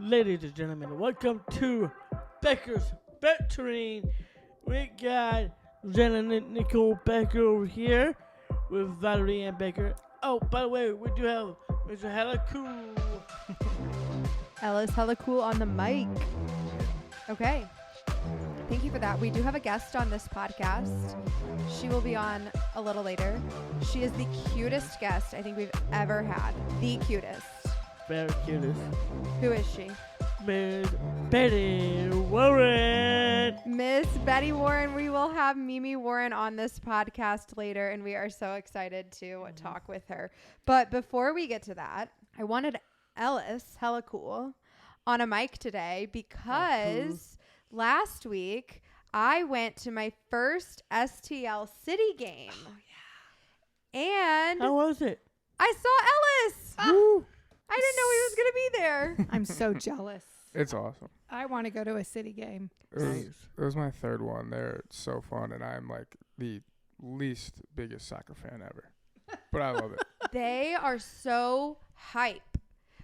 Ladies and gentlemen, welcome to Bakers Bantering. We got Jenna and Nicole Baker over here with Valerie and Baker. Oh, by the way, we do have Mr. Hella Cool. Ellis, hella cool on the mic. Okay. Thank you for that. We do have a guest on this podcast. She will be on a little later. She is the cutest guest I think we've ever had. The cutest. Very cutest. Who is she? Miss Betty Warren. Miss Betty Warren. We will have Mimi Warren on this podcast later, and we are so excited to talk with her. But before we get to that, I wanted Ellis, hella cool, on a mic today because last week I went to my first STL City game. Oh, yeah. And How was it? I saw Ellis. Woo. I didn't know he was going to be there. I'm so jealous. It's awesome. I want to go to a city game. It was my third one. They're so fun, and I'm like the least biggest soccer fan ever. But I love it. They are so hype.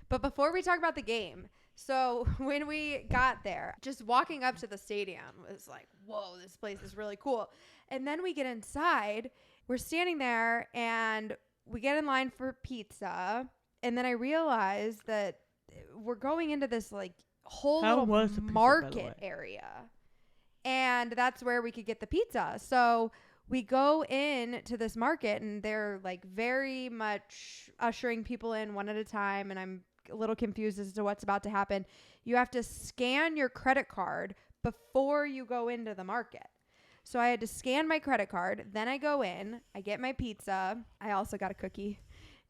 But before we talk about the game, so when we got there, just walking up to the stadium was like, whoa, this place is really cool. And then we get inside, we're standing there, and we get in line for pizza. And then I realized that we're going into this like whole little market area. And that's where we could get the pizza. So we go in to this market, and they're like very much ushering people in one at a time. And I'm a little confused as to what's about to happen. You have to scan your credit card before you go into the market. So I had to scan my credit card. Then I go in, I get my pizza. I also got a cookie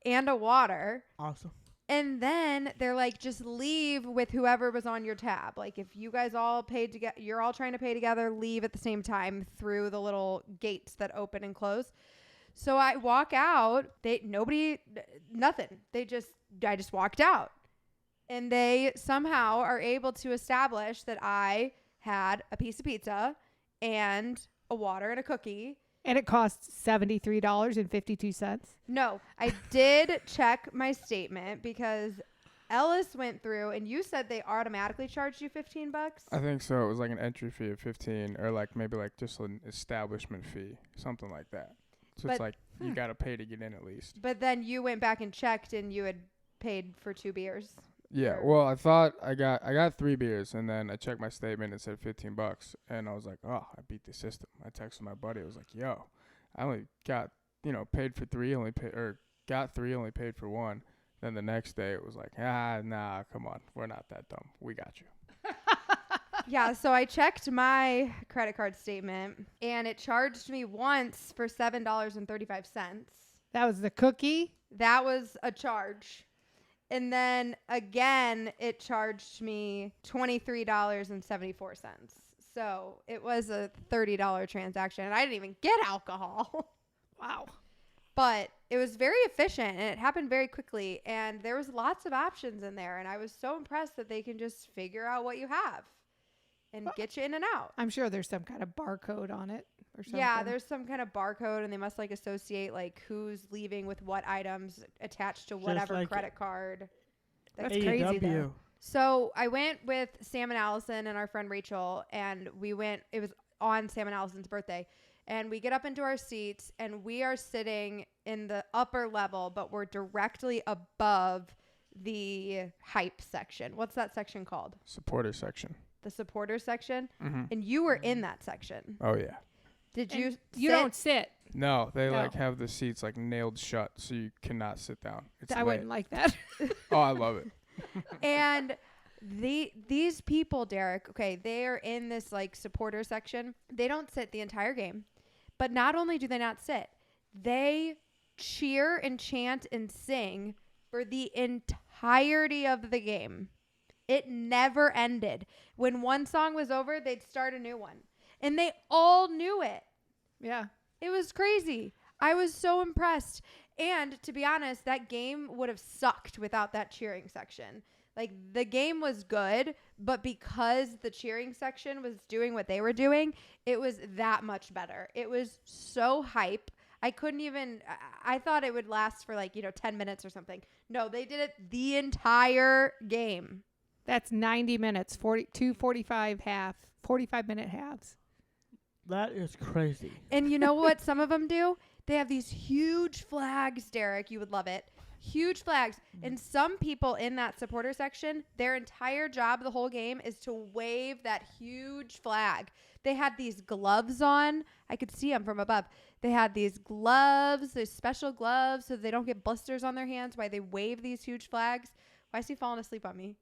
and a water. Awesome. And then they're like, just leave with whoever was on your tab. Like if you guys all paid together, you're all trying to pay together, leave at the same time through the little gates that open and close. So I walk out, nothing. I just walked out. And they somehow are able to establish that I had a piece of pizza and a water and a cookie. And it costs $73.52. No, I did check my statement because Ellis went through and you said they automatically charged you $15. I think so. It was like an entry fee of 15, or like maybe like just an establishment fee, something like that. So it's like you got to pay to get in at least. But then you went back and checked and you had paid for 2 beers. Yeah, well, I thought I got 3 beers, and then I checked my statement and it said $15, and I was like, oh, I beat the system. I texted my buddy. I was like, yo, I only got, paid for 3, got 3, only paid for 1. Then the next day it was like, nah, come on, we're not that dumb. We got you. Yeah, so I checked my credit card statement, and it charged me once for $7.35. That was the cookie? That was a charge. And then again, it charged me $23.74. So it was a $30 transaction. And I didn't even get alcohol. Wow. But it was very efficient, and it happened very quickly. And there was lots of options in there. And I was so impressed that they can just figure out what you have and get you in and out. I'm sure there's some kind of barcode on it or something. Yeah, there's some kind of barcode, and they must like associate like who's leaving with what items attached to whatever like credit card. That's crazy though. So I went with Sam and Allison and our friend Rachel, and it was on Sam and Allison's birthday, and we get up into our seats, and we are sitting in the upper level, but we're directly above the hype section. What's that section called? Supporter section. The supporter section. Mm-hmm. And you were in that section. Oh, yeah. Did you You don't sit. No, they like have the seats like nailed shut, so you cannot sit down. I wouldn't like that. Oh, I love it. And these people, Derek, okay, they are in this like supporter section. They don't sit the entire game. But not only do they not sit, they cheer and chant and sing for the entirety of the game. It never ended. When one song was over, they'd start a new one. And they all knew it. Yeah. It was crazy. I was so impressed. And to be honest, that game would have sucked without that cheering section. Like, the game was good, but because the cheering section was doing what they were doing, it was that much better. It was so hype. I thought it would last for 10 minutes or something. No, they did it the entire game. That's 90 minutes, 45-minute halves. That is crazy. And you know what some of them do? They have these huge flags, Derek. You would love it. Huge flags. And some people in that supporter section, their entire job the whole game is to wave that huge flag. They had these gloves on. I could see them from above. They had these gloves, these special gloves, so they don't get blisters on their hands while they wave these huge flags. Why is he falling asleep on me?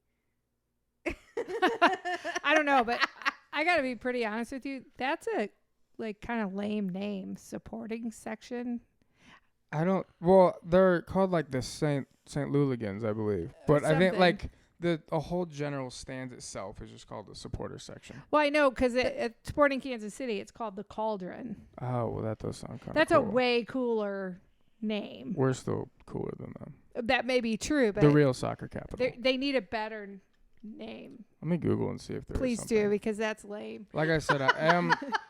I don't know, but I got to be pretty honest with you. That's a kind of lame name, supporting section. Well, they're called like the St. Louligans, I believe. But I think like the whole general stand itself is just called the supporter section. Well, I know because at Sporting Kansas City, it's called the Cauldron. Oh, well, that does sound kind of That's cool. a way cooler name. We're still cooler than them. That may be true, but The real soccer capital. they need a better name. Let me Google and see if there is Please something. do, because that's lame. Like I said, I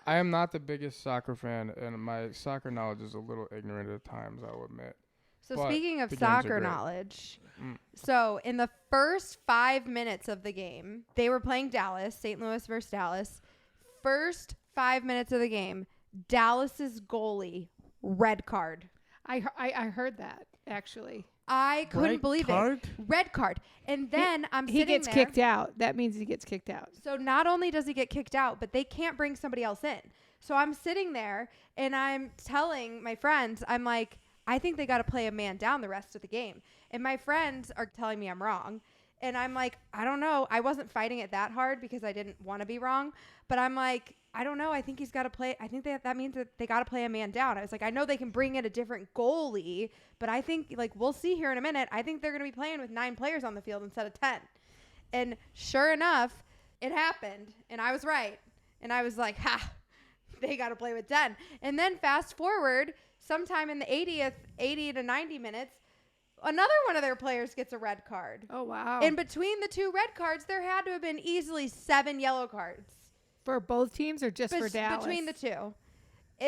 am not the biggest soccer fan, and my soccer knowledge is a little ignorant at times, I'll admit. So But speaking of the games are soccer great. knowledge, so in the first 5 minutes of the game, they were playing Dallas, St. Louis versus Dallas. First 5 minutes of the game, Dallas's goalie, red card. I heard that, actually. I couldn't Red believe card? it. Red card. And then I'm He sitting gets there. kicked out. That means he gets kicked out. So not only does he get kicked out, but they can't bring somebody else in. So I'm sitting there and I'm telling my friends, I'm like, I think they got to play a man down the rest of the game. And my friends are telling me I'm wrong. And I'm like, I don't know. I wasn't fighting it that hard because I didn't want to be wrong. But I'm like, I don't know. I think he's got to play. I think that means that they got to play a man down. I was like, I know they can bring in a different goalie, but I think, like, we'll see here in a minute. I think they're going to be playing with 9 players on the field instead of 10. And sure enough, it happened. And I was right. And I was like, ha, they got to play with 10. And then fast forward, sometime in the 80 to 90 minutes, another one of their players gets a red card. Oh, wow. In between the 2 red cards, there had to have been easily 7 yellow cards. For both teams or just for Dallas? Between the 2.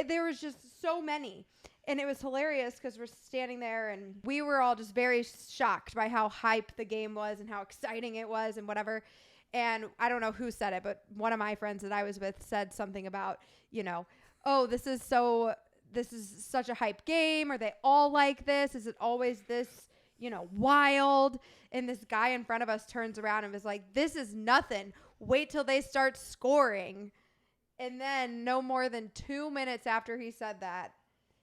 There was just so many. And it was hilarious because we're standing there and we were all just very shocked by how hype the game was and how exciting it was and whatever. And I don't know who said it, but one of my friends that I was with said something about, oh, this is such a hype game. Are they all like this? Is it always this, wild? And this guy in front of us turns around and was like, this is nothing. Wait till they start scoring. And then no more than 2 minutes after he said that,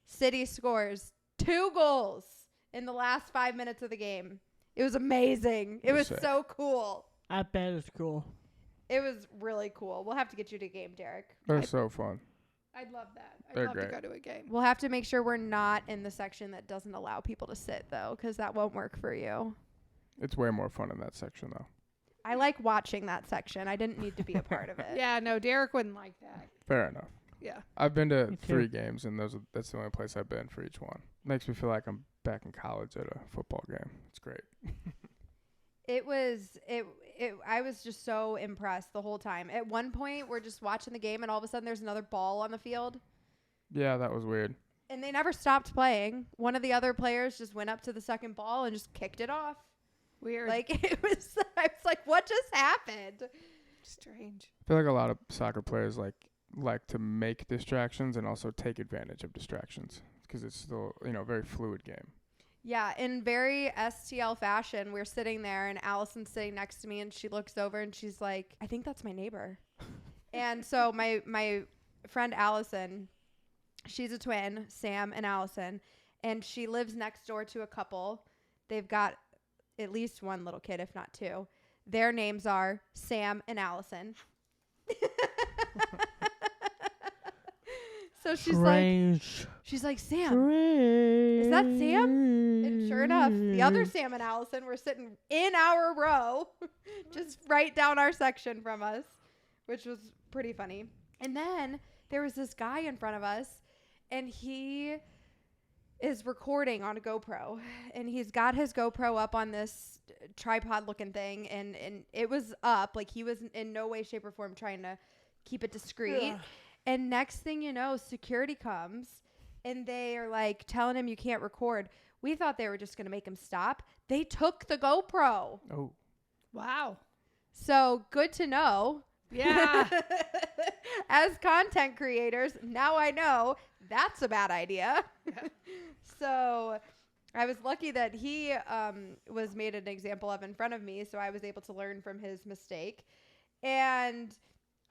City scores 2 goals in the last 5 minutes of the game. It was amazing. It was so cool. I bet it's cool. It was really cool. We'll have to get you to a game, Derek. They're so fun. I'd love that. They're I'd love great. to go to a game. We'll have to make sure we're not in the section that doesn't allow people to sit, though, because that won't work for you. It's way more fun in that section, though. I like watching that section. I didn't need to be a part of it. Yeah, no, Derek wouldn't like that. Fair enough. Yeah. I've been to Me too. 3 games, and that's the only place I've been for each one. Makes me feel like I'm back in college at a football game. It's great. I was just so impressed the whole time. At one point, we're just watching the game, and all of a sudden, there's another ball on the field. Yeah, that was weird. And they never stopped playing. One of the other players just went up to the second ball and just kicked it off. Weird. I was like, what just happened? Strange. I feel like a lot of soccer players like to make distractions and also take advantage of distractions because it's still, very fluid game. Yeah, in very STL fashion, we're sitting there and Allison's sitting next to me and she looks over and she's like, I think that's my neighbor. And so my friend Allison, she's a twin, Sam and Allison, and she lives next door to a couple. They've got at least one little kid, if not 2. Their names are Sam and Allison. So she's like, Sam, is that Sam? And sure enough, the other Sam and Allison were sitting in our row, just right down our section from us, which was pretty funny. And then there was this guy in front of us, and he is recording on a GoPro, and he's got his GoPro up on this tripod looking thing, and it was up, like he was in no way, shape, or form trying to keep it discreet. Ugh. And next thing you know, security comes and they are like telling him you can't record. We thought they were just going to make him stop. They took the GoPro. Oh. Wow. So good to know. Yeah. As content creators, now I know that's a bad idea. So I was lucky that he was made an example of in front of me, so I was able to learn from his mistake. And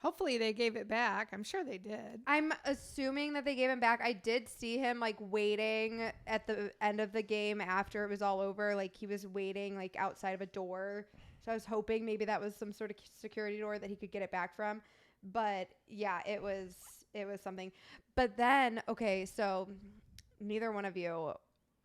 Hopefully they gave it back. I'm sure they did. I'm assuming that they gave him back. I did see him like waiting at the end of the game after it was all over. Like he was waiting like outside of a door. So I was hoping maybe that was some sort of security door that he could get it back from. But yeah, it was something. But then, okay, so neither one of you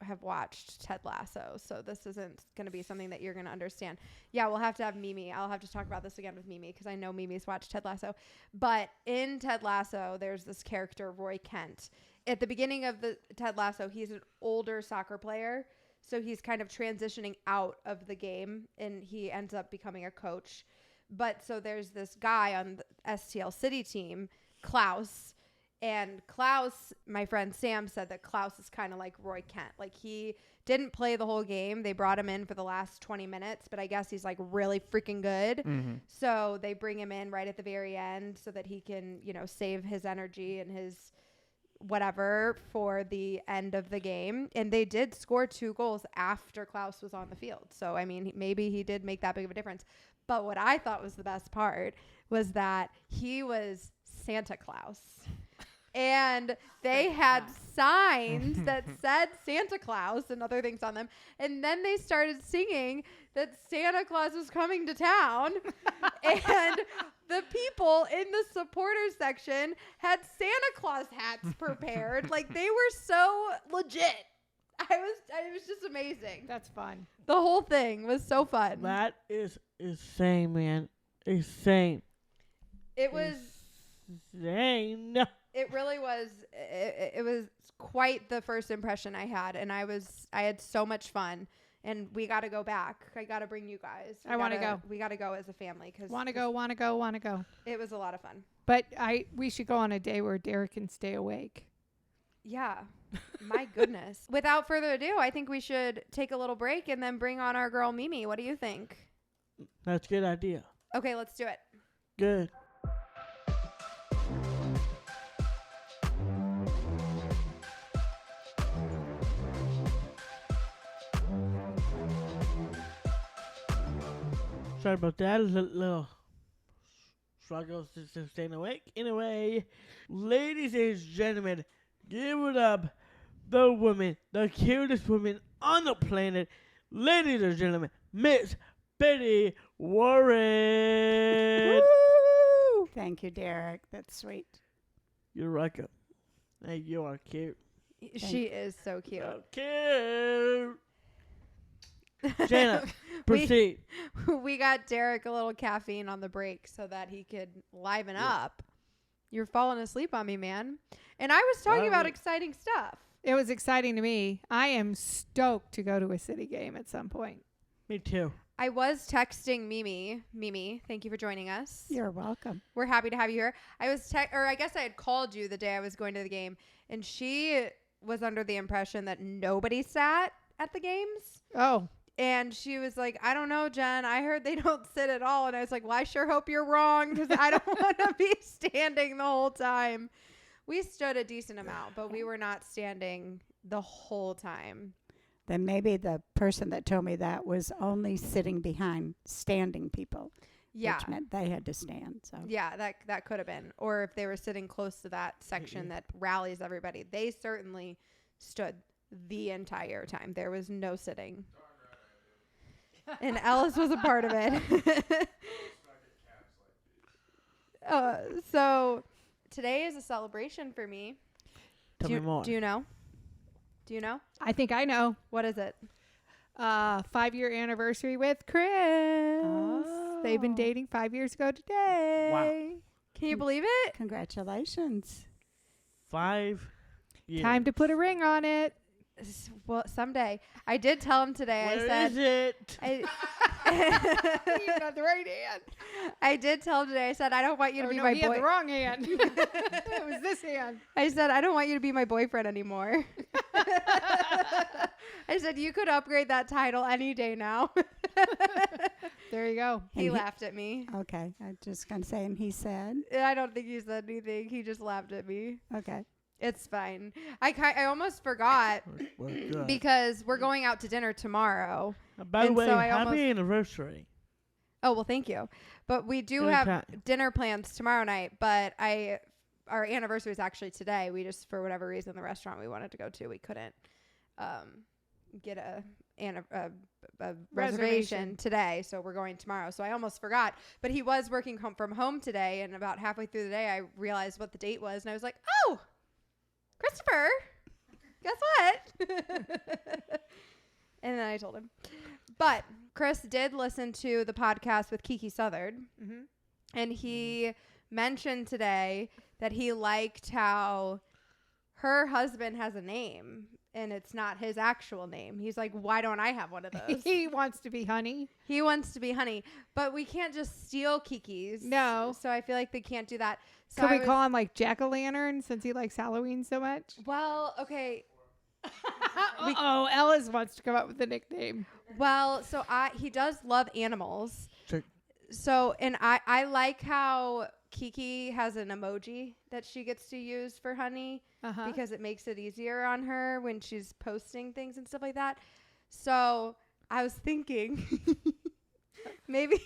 have watched Ted Lasso, so this isn't going to be something that you're going to understand. Yeah, we'll have to have Mimi. I'll have to talk about this again with Mimi because I know Mimi's watched Ted Lasso. But in Ted Lasso, there's this character, Roy Kent. At the beginning of the Ted Lasso, he's an older soccer player, so he's kind of transitioning out of the game, and he ends up becoming a coach. But so there's this guy on the STL City team, Klaus. And Klaus, my friend Sam said that Klaus is kind of like Roy Kent. Like he didn't play the whole game. They brought him in for the last 20 minutes, but I guess he's like really freaking good. Mm-hmm. So they bring him in right at the very end so that he can, you know, save his energy and his whatever for the end of the game. And they did score 2 goals after Klaus was on the field. So, I mean, maybe he did make that big of a difference. But what I thought was the best part was that he was Santa Claus. And they had signs that said Santa Claus and other things on them. And then they started singing that Santa Claus was coming to town. And the people in the supporters section had Santa Claus hats prepared. Like they were so legit. It was just amazing. That's fun. The whole thing was so fun. That is insane, man. Insane. It was... Insane. It really was. It was quite the first impression I had, and I had so much fun. And we got to go back. I got to bring you guys. I want to go. We got to go as a family because Want to go. it was a lot of fun. But we should go on a day where Derek can stay awake. Yeah, my goodness. Without further ado, I think we should take a little break and then bring on our girl Mimi. What do you think? That's a good idea. Okay, let's do it. Good. Sorry about that. A little struggles to staying awake. Anyway, ladies and gentlemen, give it up the woman, the cutest woman on the planet. Ladies and gentlemen, Miss Betty Warren. Woo! Thank you, Derek. That's sweet. You're welcome. Hey, you are cute. She is so cute. So cute. Jenna, proceed. We got Derek a little caffeine on the break so that he could liven up. You're falling asleep on me, man. And I was talking about exciting stuff. It was exciting to me. I am stoked to go to a City game at some point. Me too. I was texting Mimi. Mimi, thank you for joining us. You're welcome. We're happy to have you here. I guess I had called you the day I was going to the game, and she was under the impression that nobody sat at the games. Oh. And she was like, I don't know, Jen. I heard they don't sit at all. And I was like, well, I sure hope you're wrong because I don't want to be standing the whole time. We stood a decent amount, but we were not standing the whole time. Then maybe the person that told me that was only sitting behind standing people. Yeah. Which meant they had to stand. So Yeah, that could have been. Or if they were sitting close to that section that rallies everybody. They certainly stood the entire time. There was no sitting. And Ellis was a part of it. So today is a celebration for me. Tell me more. Do you know? Do you know? I think I know. What is it? 5-year anniversary with Chris. Oh. They've been dating 5 years ago today. Wow. Can you believe it? congratulations. 5 years. Time to put a ring on it. Well, someday. I did tell him today. Where I said, is it? You got the right hand. I did tell him today. I said, I don't want you to be my he had the boy. wrong hand. It was this hand. I said, I don't want you to be my boyfriend anymore. I said, you could upgrade that title any day now. There you go. He And laughed at me. Okay, I'm just gonna say, and he said, I don't think he said anything. He just laughed at me. okay. It's fine. I almost forgot Well, good. because we're going out to dinner tomorrow. By the and way, so I happy almost- anniversary. Oh, well, thank you. But we do have dinner plans tomorrow night, but our anniversary is actually today. We just, for whatever reason, the restaurant we wanted to go to, we couldn't get a reservation today, so we're going tomorrow. So I almost forgot. But he was working from home today, and about halfway through the day, I realized what the date was, and I was like, oh, Christopher, guess what? And then I told him. But Chris did listen to the podcast with Kiki Southard, and he mentioned today that he liked how her husband has a name and it's not his actual name. He's like, why don't I have one of those? He wants to be Honey. He wants to be Honey, but we can't just steal Kiki's. No. So I feel like they can't do that. So Could we call him like Jack-o'-lantern since he likes Halloween so much? Well, okay. Oh, Ellis wants to come up with a nickname. Well, so he does love animals. Sure. So, and I like how Kiki has an emoji that she gets to use for Honey because it makes it easier on her when she's posting things and stuff like that. So I was thinking maybe.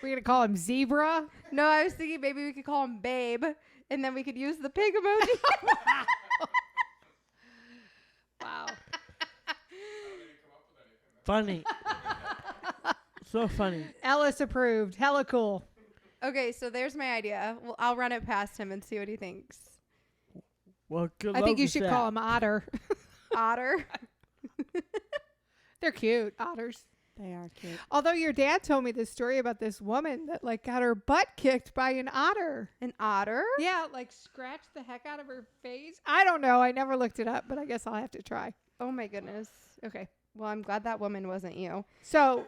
We're going to call him Zebra. No, I was thinking maybe we could call him Babe and then we could use the pig emoji. Wow. Funny. So funny. Ellis approved. Hella cool. Okay, so there's my idea. Well, I'll run it past him and see what he thinks. Well, good I luck think you with should that. call him Otter. Otter. They're cute, otters. They are cute. Although your dad told me this story about this woman that like got her butt kicked by an otter. An otter? Yeah, like scratched the heck out of her face. I don't know. I never looked it up, but I guess I'll have to try. Oh my goodness. Okay. Well, I'm glad that woman wasn't you. So,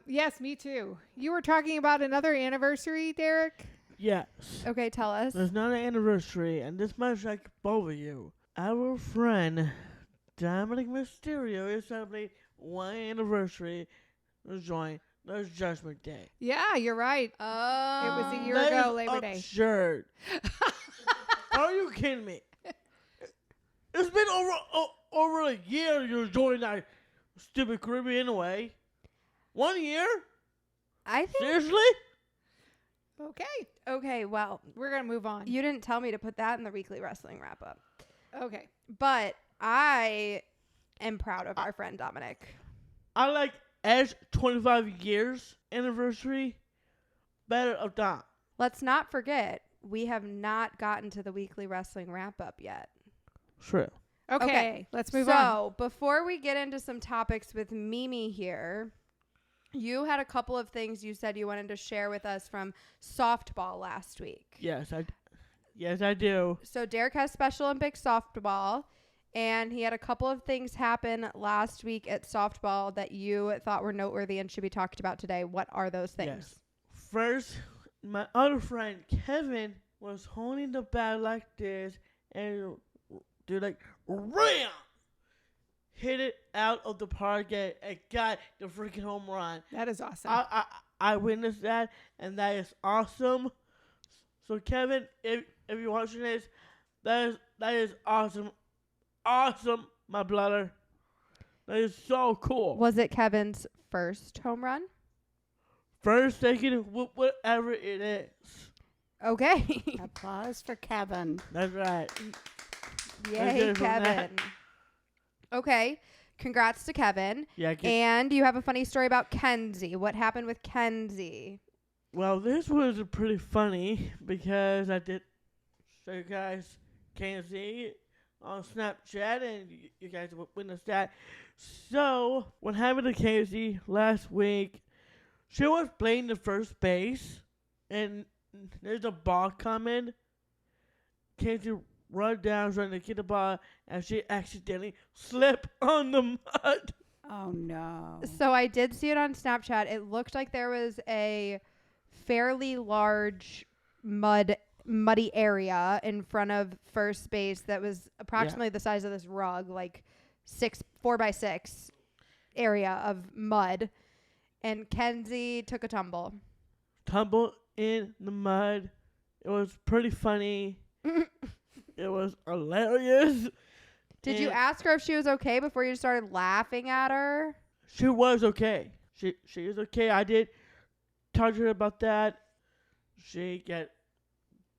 yes, me too. You were talking about another anniversary, Derek? Yes. Okay, tell us. There's not an anniversary, and this might like both of you. Our friend Dominik Mysterio is celebrating one anniversary to join the Judgment Day. Yeah, you're right. Oh. It was a year That ago, is Labor Day. absurd. Are you kidding me? It's been over a year you're joining that stupid Caribbean away. 1 year? I think. Seriously? Okay. Okay, well, We're going to move on. you didn't tell me to put that in the weekly wrestling wrap up. Okay. But I am proud of our friend Dominik. I like Edge 25 years anniversary better of that. Let's not forget, we have not gotten to the weekly wrestling wrap up yet. True. Okay. Let's move on. So, before we get into some topics with Mimi here, you had a couple of things you said you wanted to share with us from softball last week. Yes, I do. So, Derek has Special Olympics softball, and he had a couple of things happen last week at softball that you thought were noteworthy and should be talked about today. What are those things? Yes. First, my other friend Kevin was holding the bat like this and do like ram, hit it out of the park and got the freaking home run. That is awesome. I witnessed that, and that is awesome. So Kevin, if you're watching this, that is awesome, my brother. That is so cool. Was it Kevin's first home run? First, second, whatever it is. Okay. Applause for Kevin. That's right. Yay, it from that. Kevin. Okay. Congrats to Kevin. Yeah. And you have a funny story about Kenzie. What happened with Kenzie? Well, this was pretty funny because I did, so you guys can see it on Snapchat and you guys witnessed that. So, what happened to Casey last week, she was playing the first base and there's a ball coming. Casey run down trying to get the ball and she accidentally slipped on the mud. Oh, no. So I did see it on Snapchat. It looked like there was a fairly large muddy area in front of first base that was approximately the size of this rug, like 4x6 area of mud. And Kenzie took a tumble. Tumbled in the mud. It was pretty funny. It was hilarious. Did you And ask her if she was okay before you started laughing at her? She was okay. She is okay. I did talk to her about that. She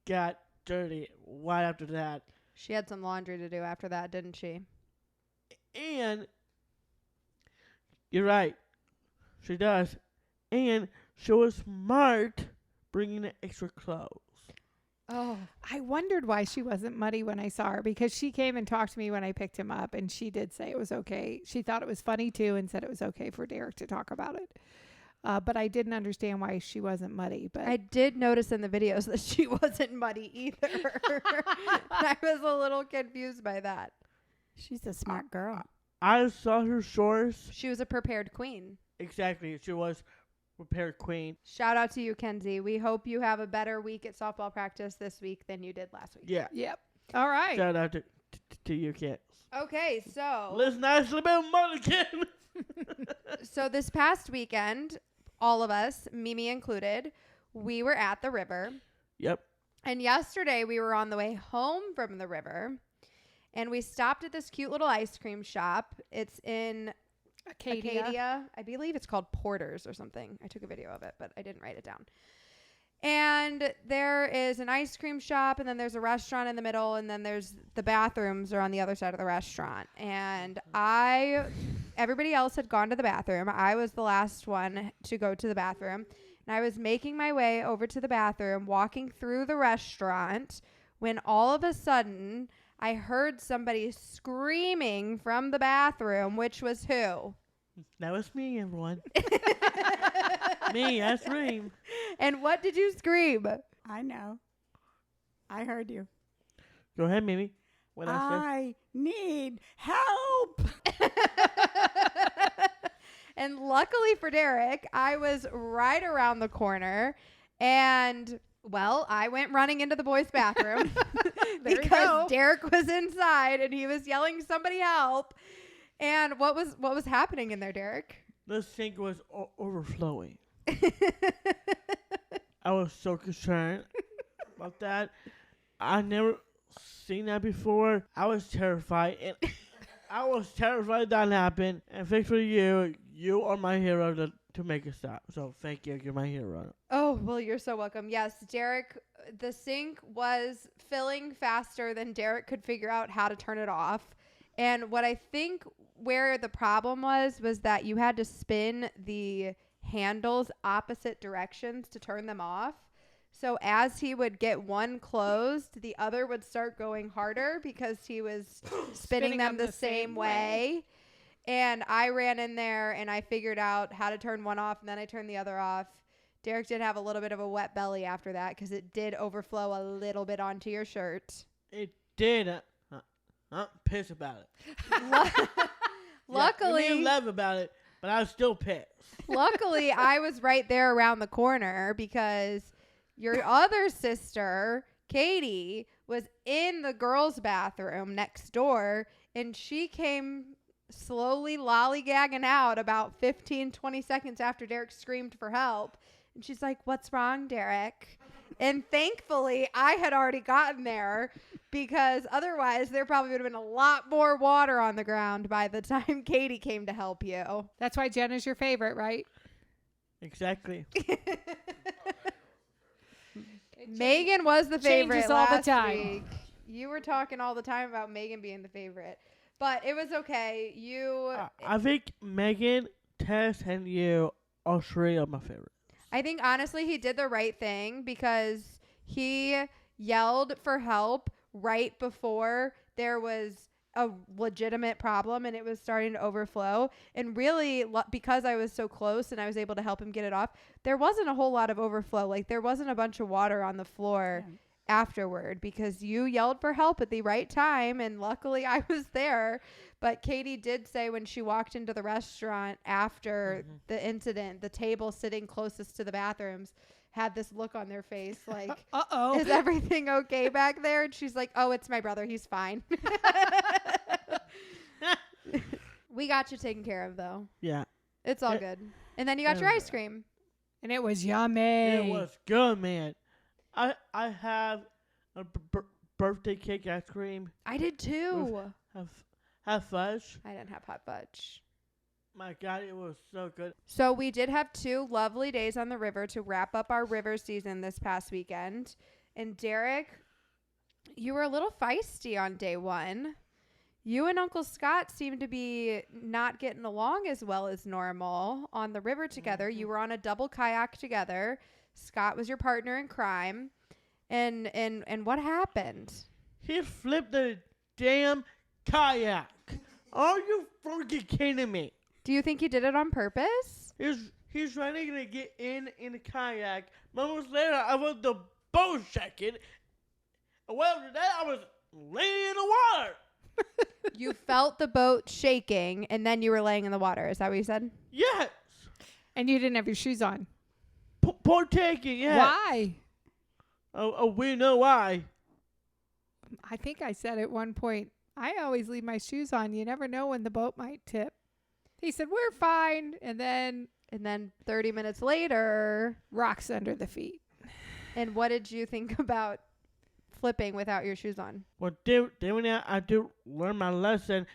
got dirty right after that. She had some laundry to do after that, didn't she? And you're right. She does. And she was smart bringing the extra clothes. Oh. I wondered why she wasn't muddy when I saw her, because she came and talked to me when I picked him up, and she did say it was okay. She thought it was funny too and said it was okay for Derek to talk about it. But I didn't understand why she wasn't muddy. But I did notice in the videos that she wasn't muddy either. I was a little confused by that. She's a smart girl. I saw her shorts. She was a prepared queen. Exactly. She was prepared queen. Shout out to you, Kenzie. We hope you have a better week at softball practice this week than you did last week. Yeah. yep. All right. Shout out to you kids. Okay, so Let's nicely be Mulligan. so this past weekend, all of us, Mimi included, we were at the river. Yep. And yesterday we were on the way home from the river, and we stopped at this cute little ice cream shop. It's in Acadia. I believe it's called Porter's or something. I took a video of it, but I didn't write it down. And there is an ice cream shop, and then there's a restaurant in the middle, and then there's the bathrooms are on the other side of the restaurant. And everybody else had gone to the bathroom. I was the last one to go to the bathroom. And I was making my way over to the bathroom, walking through the restaurant, when all of a sudden I heard somebody screaming from the bathroom, which was who? That was me, everyone. Me, I scream. And what did you scream? I know. I heard you. Go ahead, Mimi. What else? I need help. And luckily for Derek, I was right around the corner, and well, I went running into the boys' bathroom because Derek was inside and he was yelling, "Somebody help!" And what was happening in there, Derek? The sink was overflowing. I was so concerned about that. I never seen that before. I was terrified, and I was terrified that happened. And thanks for you are my hero to make it stop. So thank you. You're my hero. Oh, well, you're so welcome. Yes, Derek, the sink was filling faster than Derek could figure out how to turn it off. And what I think where the problem was that you had to spin the handles opposite directions to turn them off. So as he would get one closed, the other would start going harder because he was spinning them the same way. And I ran in there and I figured out how to turn one off, and then I turned the other off. Derek did have a little bit of a wet belly after that because it did overflow a little bit onto your shirt. It did. I'm pissed about it. Luckily, you laugh about it, but I was still pissed. Luckily, I was right there around the corner because your other sister, Katie, was in the girls' bathroom next door, and she came slowly lollygagging out about 15, 20 seconds after Derek screamed for help. And she's like, "What's wrong, Derek?" And thankfully, I had already gotten there because otherwise there probably would have been a lot more water on the ground by the time Katie came to help you. That's why Jenna's your favorite, right? Exactly. Megan was the favorite Changes all the last time. week. You were talking all the time about Megan being the favorite. But it was okay. I think Megan, Tess, and you are three of my favorites. I think honestly he did the right thing because he yelled for help right before there was a legitimate problem and it was starting to overflow. And really, because I was so close and I was able to help him get it off, there wasn't a whole lot of overflow. Like there wasn't a bunch of water on the floor afterward because you yelled for help at the right time, and luckily I was there. But Katie did say when she walked into the restaurant after the incident, the table sitting closest to the bathrooms had this look on their face like, Uh-oh. "Is everything okay back there?" And she's like, "Oh, it's my brother. He's fine." We got you taken care of, though. Yeah. It's all It- good. And then you got your Yeah. ice cream. And it was yummy. It was good, man. I have a birthday cake ice cream. I did too. Have fudge. I didn't have hot fudge. My God, it was so good. So we did have 2 lovely days on the river to wrap up our river season this past weekend. And Derek, you were a little feisty on day 1. You and Uncle Scott seemed to be not getting along as well as normal on the river together. You were on a double kayak together. Scott was your partner in crime. And what happened? He flipped the damn kayak. Are you freaking kidding me? Do you think he did it on purpose? He's trying to get in the kayak. Moments later, I was the boat shaking. Well, after that, I was laying in the water. You felt the boat shaking, and then you were laying in the water. Is that what you said? Yes. And you didn't have your shoes on. Partaking, yeah. Why? Oh, we know why. I think I said at one point, I always leave my shoes on. You never know when the boat might tip. He said, we're fine. And then 30 minutes later. rocks under the feet. And what did you think about flipping without your shoes on? Well, then I did learn my lesson.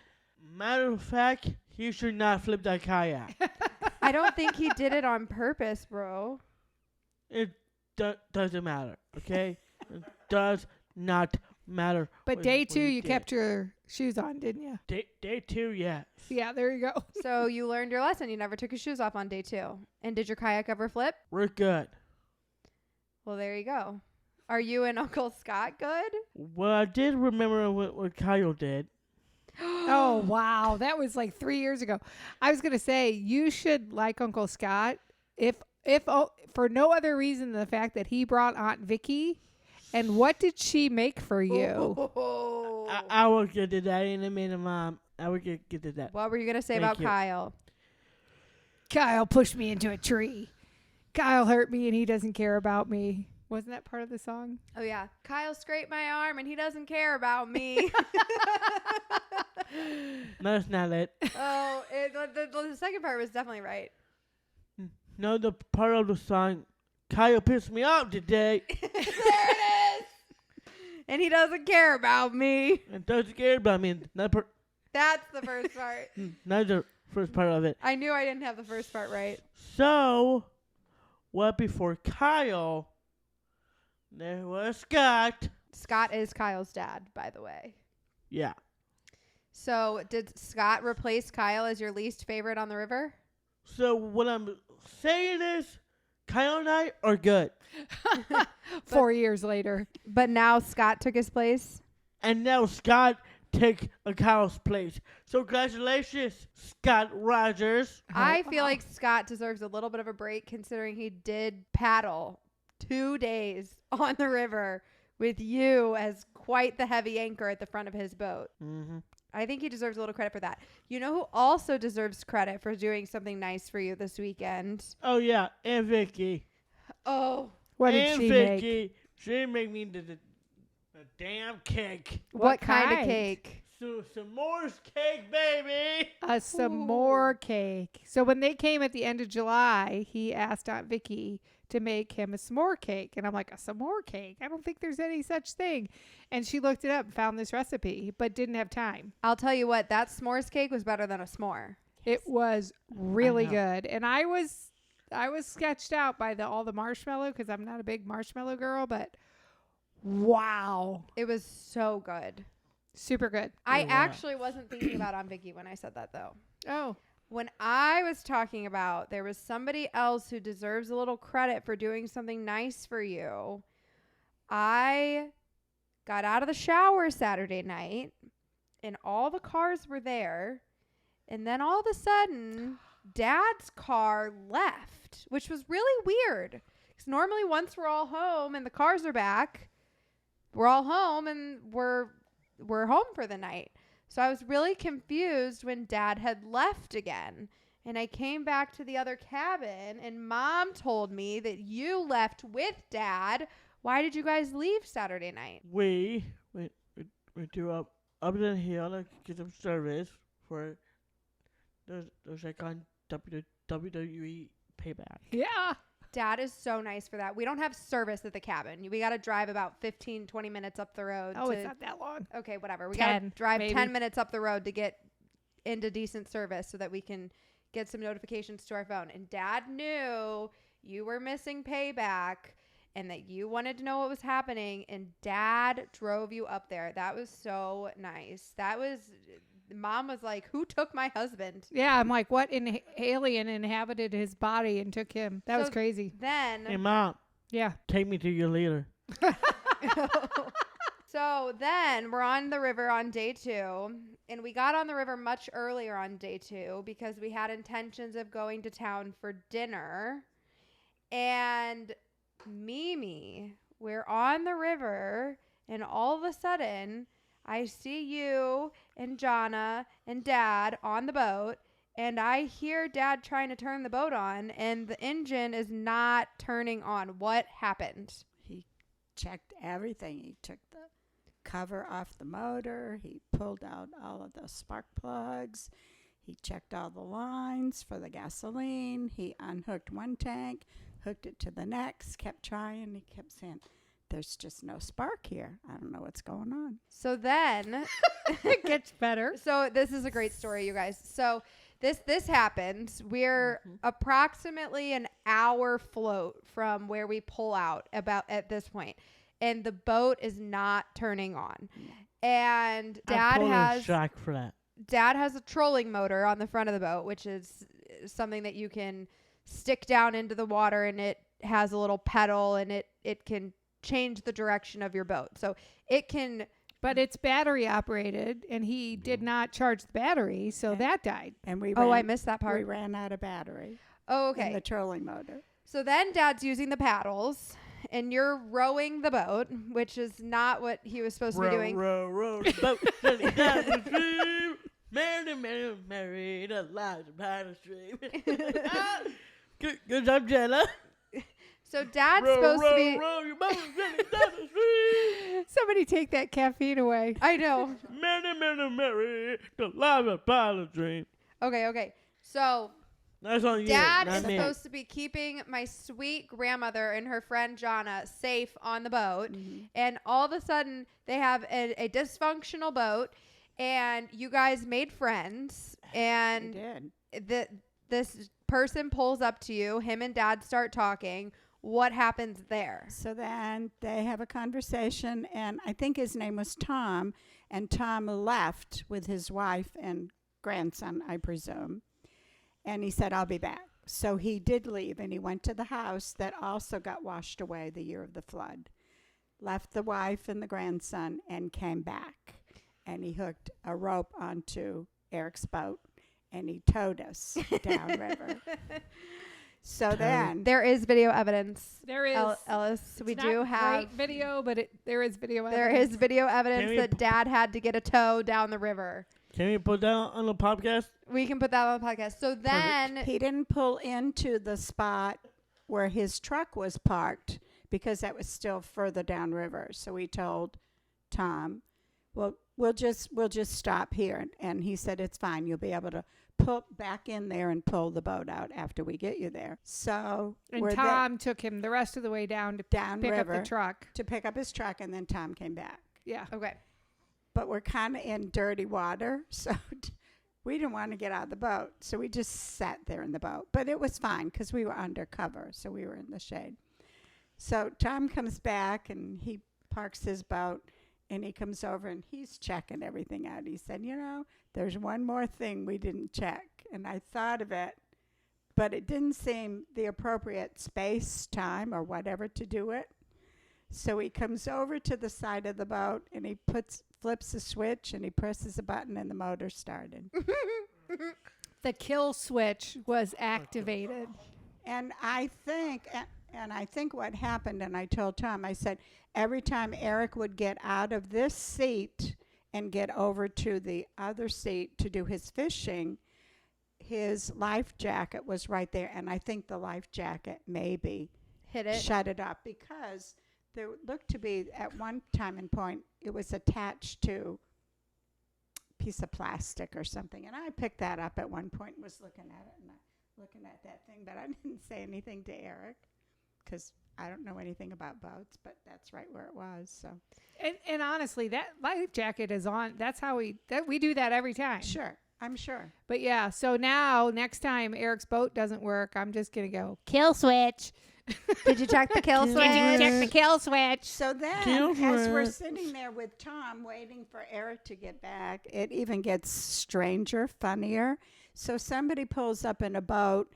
Matter of fact, he should not flip that kayak. I don't think he did it on purpose, bro. It doesn't matter, okay? It does not matter. But what- day what 2, he you did. kept your shoes on, didn't you? Day 2, yes. Yeah, there you go. So you learned your lesson. You never took your shoes off on day 2. And did your kayak ever flip? We're good. Well, there you go. Are you and Uncle Scott good? Well, I did remember what Kyle did. Oh, wow. That was like 3 years ago. I was going to say, you should like Uncle Scott if for no other reason than the fact that he brought Aunt Vicky. And what did she make for you? Oh. I will get to that in a minute, Mom. I will get to that. What were you going to say Thank about you. Kyle? Kyle pushed me into a tree. Kyle hurt me and he doesn't care about me. Wasn't that part of the song? Oh, yeah. Kyle scraped my arm and he doesn't care about me. No, that's not it. Oh, the second part was definitely right. No, the part of the song, Kyle pissed me off today. There it is. And he doesn't care about me. And doesn't care about me. That's the first part. Not the first part of it. I knew I didn't have the first part right. So, what before Kyle, there was Scott. Scott is Kyle's dad, by the way. Yeah. So did Scott replace Kyle as your least favorite on the river? So what I'm saying is, Kyle and I are good. 4 years later. But now Scott took his place? And now Scott take Kyle's place. So congratulations, Scott Rogers. I feel like Scott deserves a little bit of a break considering he did paddle 2 days on the river with you as quite the heavy anchor at the front of his boat. Mm-hmm. I think he deserves a little credit for that. You know who also deserves credit for doing something nice for you this weekend? Oh yeah, and Vicky. Oh, What did and she Vicky, make? she made me the damn cake. what kind of cake? So s'mores cake, baby. A s'more cake. So when they came at the end of July, he asked Aunt Vicky to make him a s'more cake. And I'm like, a s'more cake? I don't think there's any such thing. And she looked it up and found this recipe, but didn't have time. I'll tell you what, that s'mores cake was better than a s'more. It was really know. good. And I was sketched out by all the marshmallow because I'm not a big marshmallow girl, but wow. It was so good. Super good. I wow. actually wasn't thinking about Aunt Vicky when I said that, though. Oh. When I was talking about there was somebody else who deserves a little credit for doing something nice for you, I got out of the shower Saturday night, and all the cars were there, and then all of a sudden, Dad's car left, which was really weird. Because normally once we're all home and the cars are back, we're all home and we're home for the night. So I was really confused when Dad had left again. And I came back to the other cabin and Mom told me that you left with Dad. Why did you guys leave Saturday night? We do up the hill to get some service for those like on WWE Payback. Yeah. Dad is so nice for that. We don't have service at the cabin. We got to drive about 15, 20 minutes up the road. Oh, it's not that long. Okay, whatever. We got to 10, drive maybe. 10 minutes up the road to get into decent service so that we can get some notifications to our phone. And Dad knew you were missing Payback and that you wanted to know what was happening. And Dad drove you up there. That was so nice. Mom was like, who took my husband? Yeah, I'm like, what alien inhabited his body and took him? That was So crazy. Then Hey, Mom, Yeah. take me to your leader. So then we're on the river on day 2, and we got on the river much earlier on day 2 because we had intentions of going to town for dinner. And Mimi, we're on the river, and all of a sudden I see you and Jonna and Dad on the boat, and I hear Dad trying to turn the boat on, and the engine is not turning on. What happened? He checked everything. He took the cover off the motor. He pulled out all of the spark plugs. He checked all the lines for the gasoline. He unhooked one tank, hooked it to the next, kept trying. He kept saying, there's just no spark here. I don't know what's going on. So then It gets better. So this is a great story, you guys. So this happened. We're approximately an hour float from where we pull out about at this point, and the boat is not turning on. And I'm shocked for that. Dad has a trolling motor on the front of the boat, which is something that you can stick down into the water, and it has a little pedal, and it can change the direction of your boat. So it can. But it's battery operated, and he did not charge the battery, so that died. And we I missed that we part. ran out of battery Oh, in okay. the trolling motor. So then Dad's using the paddles, and you're rowing the boat, which is not what he was supposed to be doing. Row the boat, running down the stream. Married, alive by the stream. Good job, Jenna. So Dad's supposed to be. Row your boat, running down the stream. Somebody take that caffeine away. I know. Married, alive by the stream. Okay. So That's on you. Dad not is me. supposed to be keeping my sweet grandmother and her friend Jonna safe on the boat. And all of a sudden, they have a dysfunctional boat, and you guys made friends. We And did. this person pulls up to you. Him and Dad start talking. What happens there? So then they have a conversation, and I think his name was Tom, and Tom left with his wife and grandson, I presume. And he said, I'll be back. So he did leave, and he went to the house that also got washed away the year of the flood. Left the wife and the grandson and came back. And he hooked a rope onto Eric's boat, and he towed us downriver. So then There is video evidence. There is. Ellis, It's we not do have. great video, but there is video There evidence. is video evidence we that Dad had to get a tow down the river. Can we put that on the podcast? We can put that on the podcast. So then, he didn't pull into the spot where his truck was parked because that was still further downriver. So we told Tom, well, we'll just stop here. And he said, it's fine. You'll be able to pull back in there and pull the boat out after we get you there. So And we're Tom took him the rest of the way down to pick up downriver the truck. to pick up his truck, and then Tom came back. Yeah. okay. But we're kind of in dirty water, so we didn't want to get out of the boat. So we just sat there in the boat. But it was fine because we were undercover, so we were in the shade. So Tom comes back, and he parks his boat, and he comes over, and he's checking everything out. He said, there's one more thing we didn't check. And I thought of it, but it didn't seem the appropriate space, time, or whatever to do it. So he comes over to the side of the boat, and he flips a switch, and he presses a button, and the motor started. The kill switch was activated. And I think what happened, and I told Tom, I said, every time Eric would get out of this seat and get over to the other seat to do his fishing, his life jacket was right there. And I think the life jacket maybe Hit it. shut it up because there looked to be, at one time and point, it was attached to a piece of plastic or something. And I picked that up at one point and was looking at it. And I looking at that thing, but I didn't say anything to Eric because I don't know anything about boats, but that's right where it was. So, And honestly, that life jacket is on. That's how we do that every time. sure, I'm sure. But yeah, so now next time Eric's boat doesn't work, I'm just gonna go kill switch. Did you check the kill switch? Did you check the kill switch? So then, Kill as we're switch. sitting there with Tom waiting for Eric to get back, it even gets stranger, funnier. So somebody pulls up in a boat,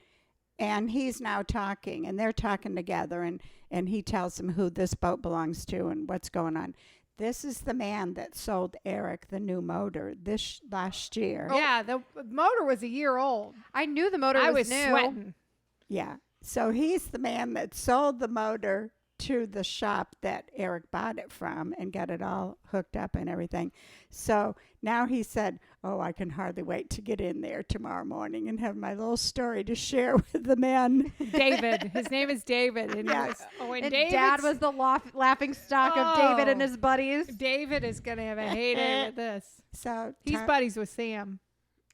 and he's now talking, and they're talking together, and he tells them who this boat belongs to and what's going on. This is the man that sold Eric the new motor last year. Yeah, the motor was a year old. I knew the motor I was was new. sweating. Yeah. So he's the man that sold the motor to the shop that Eric bought it from and got it all hooked up and everything. So now he said, "Oh, I can hardly wait to get in there tomorrow morning and have my little story to share with the men." David. His name is David. And Yes. when And David's- Dad was the laughing stock of David and Oh. his buddies. David is gonna have a heyday with this. So He's buddies with Sam.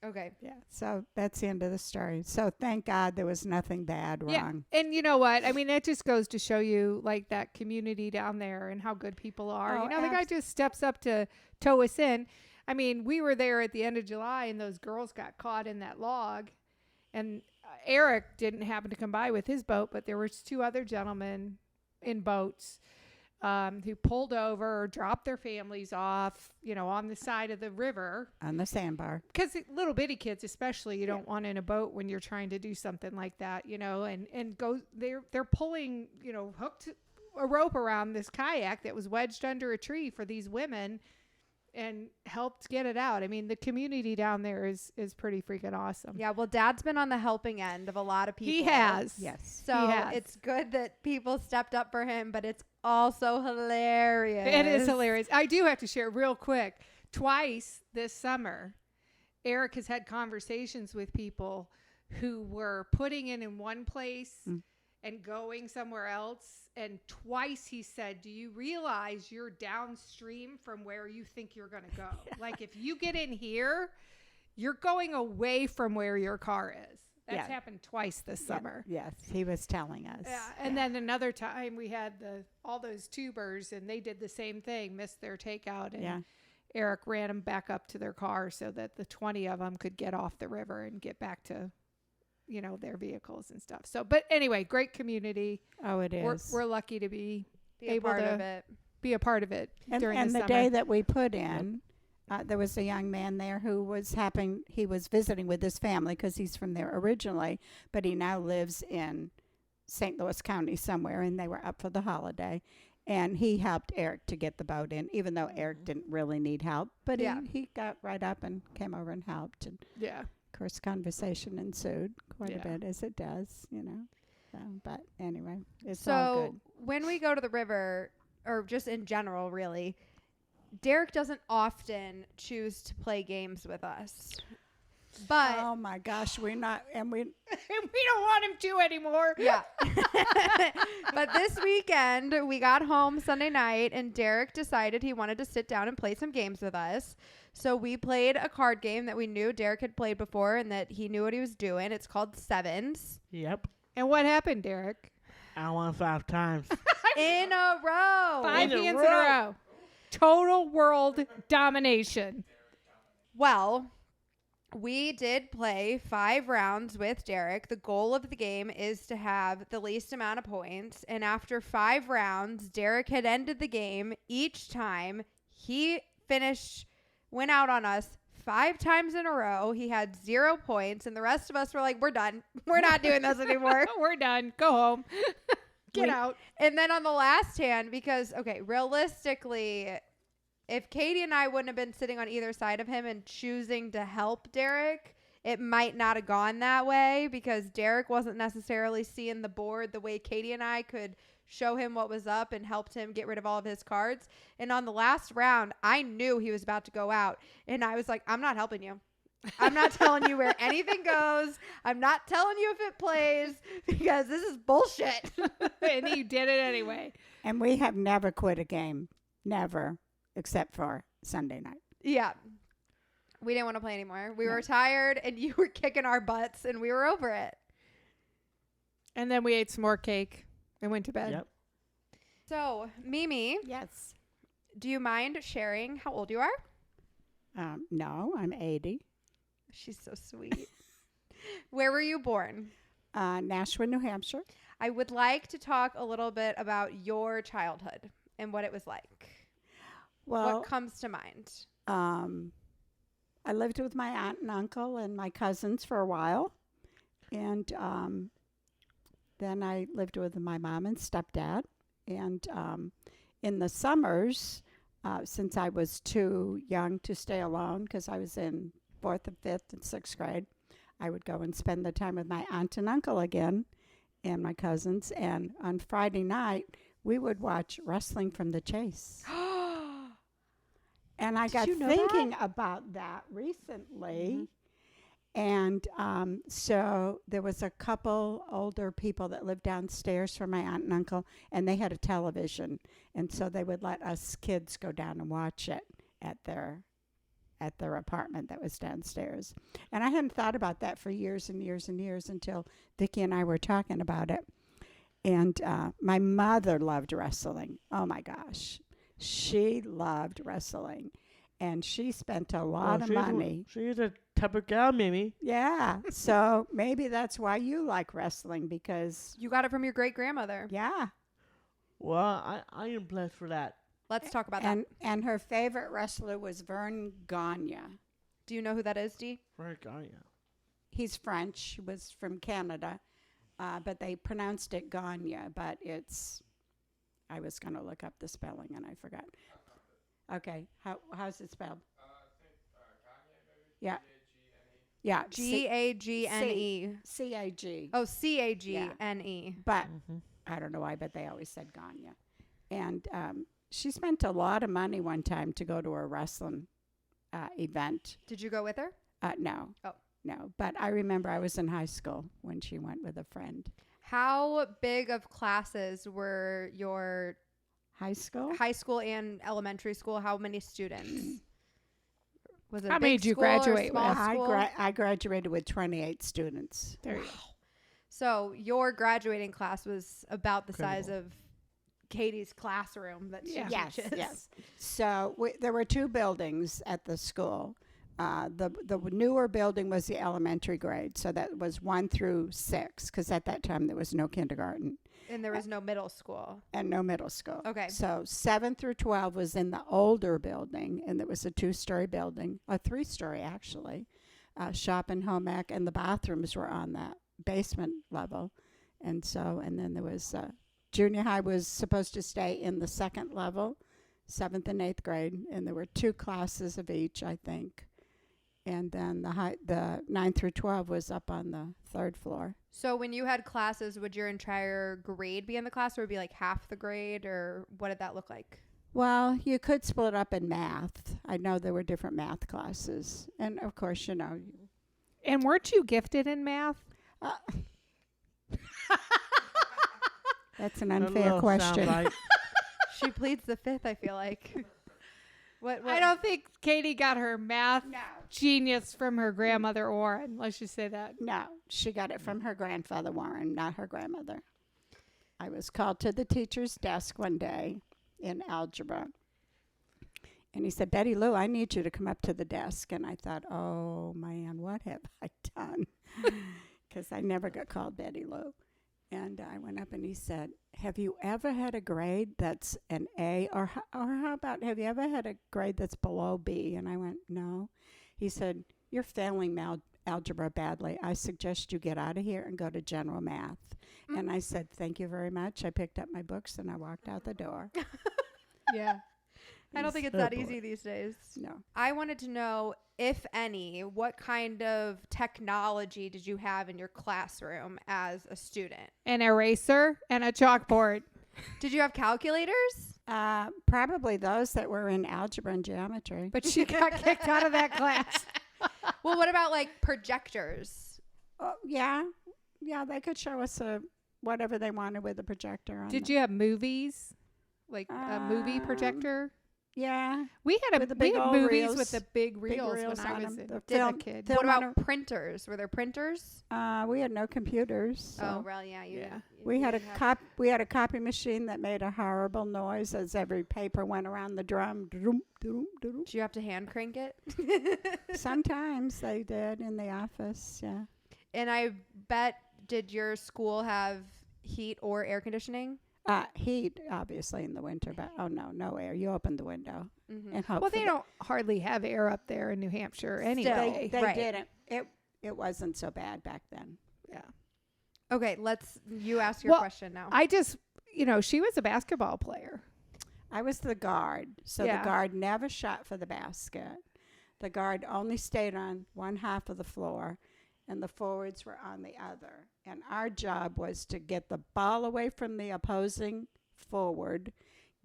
Okay. yeah. So that's the end of the story. So thank God there was nothing bad Yeah. wrong. And you know what? I mean, that just goes to show you like that community down there and how good people are. Oh, You know, the guy just steps up to tow us in. I mean, we were there at the end of July and those girls got caught in that log. And Eric didn't happen to come by with his boat, but there was 2 other gentlemen in boats who pulled over or dropped their families off, you know, on the side of the river. On the sandbar. Because little bitty kids, especially, you don't want in a boat when you're trying to do something like that, you know, and go, they're pulling, you know, hooked a rope around this kayak that was wedged under a tree for these women and helped get it out. I mean, the community down there is pretty freaking awesome. Yeah, well, Dad's been on the helping end of a lot of people. He has. Yes. So He has. it's good that people stepped up for him, but it's also hilarious. It is hilarious. I do have to share real quick. Twice this summer, Eric has had conversations with people who were putting in one place and going somewhere else. And twice he said, "Do you realize you're downstream from where you think you're going to go? Like if you get in here, you're going away from where your car is." That's happened twice this summer. Yes, he was telling us. Yeah, and then another time we had all those tubers, and they did the same thing, missed their takeout, and Eric ran them back up to their car so that the 20 of them could get off the river and get back to, you know, their vehicles and stuff. So, but anyway, great community. Oh, it is. We're lucky to be Be a able part to of it. be a part of it during and the the summer. day that we put in, there was a young man there who was he was visiting with his family because he's from there originally, but he now lives in St. Louis County somewhere, and they were up for the holiday. And he helped Eric to get the boat in, even though Eric didn't really need help. But he got right up and came over and helped. And, Yeah. of course, conversation ensued quite a Yeah. bit, as it does, you know. So, but anyway, it's all So good. when we go to the river, or just in general, really, Derek doesn't often choose to play games with us. But Oh, my gosh, we're not, and we... And we don't want him to anymore. yeah. But this weekend, we got home Sunday night, and Derek decided he wanted to sit down and play some games with us. So we played a card game that we knew Derek had played before and that he knew what he was doing. It's called Sevens. Yep. And what happened, Derek? I won 5 times. In a row. 5 In a hands in a row. row. Total world domination. Well, we did play 5 rounds with Derek. The goal of the game is to have the least amount of points. And after 5 rounds, Derek had ended the game each time. He went out on us 5 times in a row. He had 0 points. And the rest of us were like, we're done. We're not doing this anymore. We're done. Go home. Get out. And then on the last hand, because, okay, realistically, if Katie and I wouldn't have been sitting on either side of him and choosing to help Derek, it might not have gone that way because Derek wasn't necessarily seeing the board the way Katie and I could show him what was up and helped him get rid of all of his cards. And on the last round, I knew he was about to go out. And I was like, I'm not helping you. I'm not telling you where anything goes. I'm not telling you if it plays because this is bullshit. And you did it anyway. And we have never quit a game. Never. Except for Sunday night. Yeah. We didn't want to play anymore. We No. were tired and you were kicking our butts and we were over it. And then we ate some more cake and went to bed. Yep. So, Mimi, Yes. do you mind sharing how old you are? No, I'm 80. She's so sweet. Where were you born? Nashua, New Hampshire. I would like to talk a little bit about your childhood and what it was like. Well, What comes to mind? I lived with my aunt and uncle and my cousins for a while. And then I lived with my mom and stepdad. And in the summers, since I was too young to stay alone, because I was in 4th and 5th and 6th grade, I would go and spend the time with my aunt and uncle again and my cousins. And on Friday night, we would watch Wrestling from the Chase. And I Did got you know thinking about that recently. And so there was a couple older people that lived downstairs from my aunt and uncle, and they had a television. And so they would let us kids go down and watch it at their apartment that was downstairs. And I hadn't thought about that for years and years and years until Vicki and I were talking about it. And my mother loved wrestling. Oh, my gosh. She loved wrestling. And she spent a lot of money. She's a type of gal, Mimi. Yeah. So maybe that's why you like wrestling, because, You got it from your great grandmother. yeah. Well, I am blessed for that. Let's talk about that. And her favorite wrestler was Vern Gagne. Do you know who that is, Dee? Frank, oh, yeah. He's French, was from Canada, but they pronounced it Gagne, but I was going to look up the spelling and I forgot. Okay, how's it spelled? Yeah. Yeah. G-A-G-N-E. C-A-G. Oh, C-A-G-N-E. But I don't know why, but they always said Gagne. And she spent a lot of money one time to go to a wrestling event. Did you go with her? No. Oh. No, but I remember I was in high school when she went with a friend. How big of classes were your High school? high school and elementary school? How many students? Was it How a many big did you school or graduate small with? school? I graduated with 28 students. There you go. So your graduating class was about the size Incredible. of Katie's classroom that she Yeah. teaches. Yes. So there were two buildings at the school. The newer building was the elementary grade, so that was 1 through 6, because at that time there was no kindergarten And there was no middle school. and no middle school. Okay. So 7 through 12 was in the older building, and it was a 2-story building, a 3-story actually, shop and home ec, and the bathrooms were on that basement level. And then there was junior high was supposed to stay in the second level, 7th and 8th grade, and there were 2 classes of each, I think. And then the 9 through 12 was up on the 3rd floor. So when you had classes, would your entire grade be in the class, or would it be like half the grade, or what did that look like? Well, you could split up in math. I know there were different math classes. And, of course, And weren't you gifted in math? that's an A unfair little question. soundbite. She pleads the fifth, I feel like. What? I don't think Katie got her math No. genius from her grandmother Warren. Let's just say that. No, she got it from her grandfather, Warren, not her grandmother. I was called to the teacher's desk one day in algebra. And he said, Betty Lou, I need you to come up to the desk. And I thought, oh, man, what have I done? Because I never got called Betty Lou. And I went up and he said, have you ever had a grade that's an A? Or how about, have you ever had a grade that's below B? And I went, no. He said, you're failing algebra badly. I suggest you get out of here and go to general math. And I said, thank you very much. I picked up my books and I walked out the door. Yeah. I don't think it's Oh, that boy. easy these days. No. I wanted to know, if any, what kind of technology did you have in your classroom as a student? An eraser and a chalkboard. Did you have calculators? Probably those that were in algebra and geometry. But she got kicked out of that class. Well, what about like projectors? Oh, yeah, they could show us whatever they wanted with the projector on. Did you have movies? Like a movie projector? Yeah. We had With the we big had old movies reels. with the big reels, reels when I on was 'em. a, The a film- kid. film- What about on printers? Were there printers? We had no computers. So. Oh, well, yeah. Yeah. We had a copy machine that made a horrible noise as every paper went around the drum. Doo-dum, doo-dum, doo-dum. Did you have to hand crank it? Sometimes they did in the office. Yeah. And I bet, did your school have heat or air conditioning? Heat, obviously, in the winter, but no air. You open the window Mm-hmm. and hope. Well, for they the- don't hardly have air up there in New Hampshire Still. anyway. They Right. didn't. It wasn't so bad back then. Yeah. Okay, you ask your Well, question now. I just, she was a basketball player. I was the guard, so Yeah. the guard never shot for the basket. The guard only stayed on one half of the floor, and the forwards were on the other. And our job was to get the ball away from the opposing forward,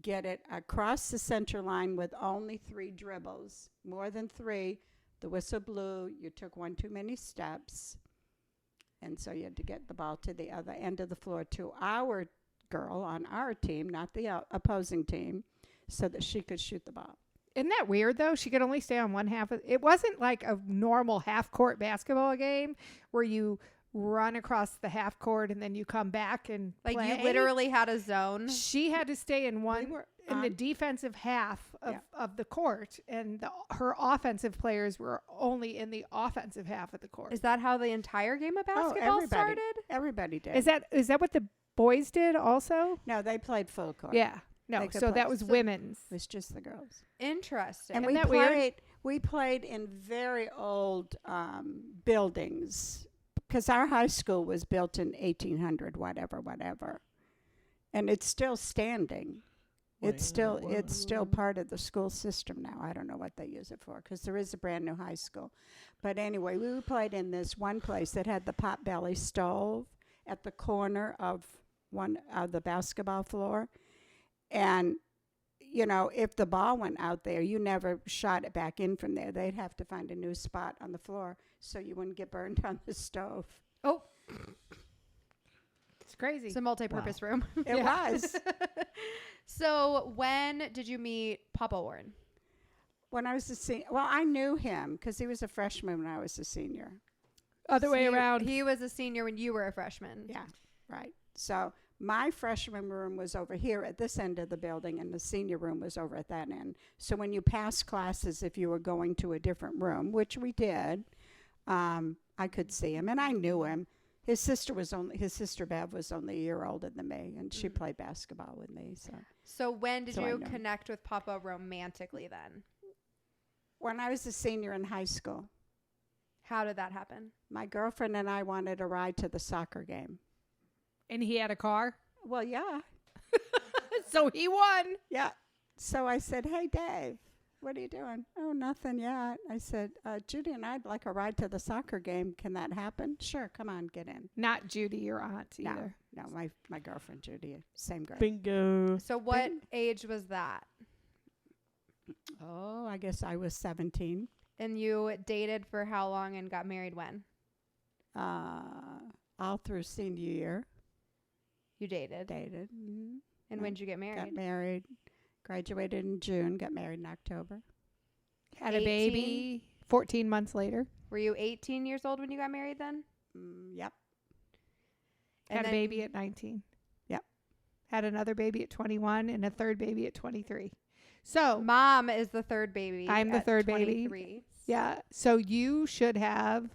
get it across the center line with only 3 dribbles. More than 3, the whistle blew, you took one too many steps, and so you had to get the ball to the other end of the floor to our girl on our team, not the opposing team, so that she could shoot the ball. Isn't that weird, though? She could only stay on one half. It wasn't like a normal half-court basketball game where you run across the half court and then you come back and like play. you literally had a zone. She had to stay in one were in the on- defensive half of, Yeah. of the court, and her offensive players were only in the offensive half of the court. Is that how the entire game of basketball everybody. started? Everybody did. Is that what the boys did also? No, they played full court. Yeah. No, They could so play. that was So- women's. It was just the girls. Interesting. And Isn't that weird? we played in very old buildings because our high school was built in 1800, whatever. And it's still standing. It's still part of the school system now. I don't know what they use it for because there is a brand new high school. But anyway, we played in this one place that had the potbelly stove at the corner of one of the basketball floor. And, if the ball went out there, you never shot it back in from there. They'd have to find a new spot on the floor so you wouldn't get burned on the stove. oh, It's crazy. it's a multi-purpose room. It was. So when did you meet Papa Warren? When I was a senior. Well, I knew him because he was a freshman when I was a senior. Other way around. He was a senior when you were a freshman. Yeah, right. So my freshman room was over here at this end of the building, and the senior room was over at that end. So when you passed classes, if you were going to a different room, which we did, I could see him, and I knew him. His sister Bev was only a year older than me, and she played basketball with me. So when did So I you know. connect with Papa romantically then? When I was a senior in high school, How did that happen? my girlfriend and I wanted a ride to the soccer game. And he had a car. Well, yeah. So he won. Yeah. So I said, hey, Dave, what are you doing? Oh, nothing yet. I said, Judy and I'd like a ride to the soccer game. Can that happen? Sure. Come on, get in. Not Judy, your aunt, No, either. no, my girlfriend, Judy, same girl. Bingo. So what age was that? Oh, I guess I was 17. And you dated for how long and got married when? All through senior year, You dated. dated. Mm-hmm. And when did you get married? Got married. Graduated in June. Got married in October. Had a 18? baby 14 months later. Were you 18 years old when you got married then? Yep. And Had a then- baby at 19. Yep. Had another baby at 21 and a third baby at 23. So, Mom is the third baby. I'm the at third baby. 23. yeah. So you should have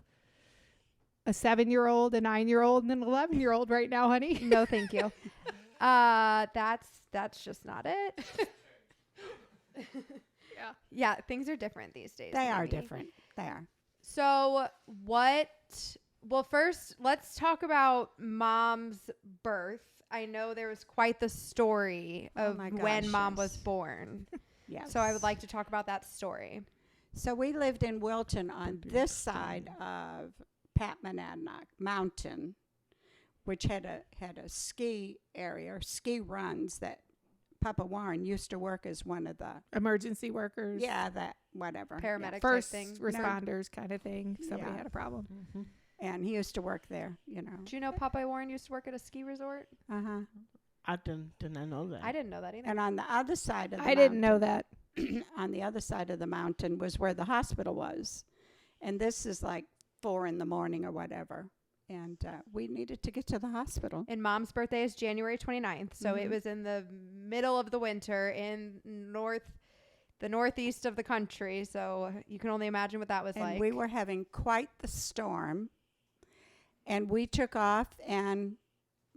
a 7-year-old, a 9-year-old, and an 11-year-old right now, honey. No, thank you. That's just not it. Yeah. Yeah, things are different these days. They are Mimi. different. They are. So well, first, let's talk about Mom's birth. I know there was quite the story Oh of my when gosh, Mom yes. was born. Yes. So I would like to talk about that story. So we lived in Wilton on this side of Patmonadnock Mountain, which had a ski area, or ski runs that Papa Warren used to work as one of the Emergency workers. that whatever Paramedic First type thing. responders kind of thing. Somebody Yeah. had a problem. Mm-hmm. And he used to work there, you know. Do you know Papa Warren used to work at a ski resort? Uh huh. I didn't know that. I didn't know that either. And on the other side of the I didn't know mountain- that. on the other side of the mountain was where the hospital was. And this is like 4 in the morning or whatever. And we needed to get to the hospital. And Mom's birthday is January 29th. So it Mhm. was in the middle of the winter in the northeast of the country. So you can only imagine what that was And like. we were having quite the storm. And we took off, and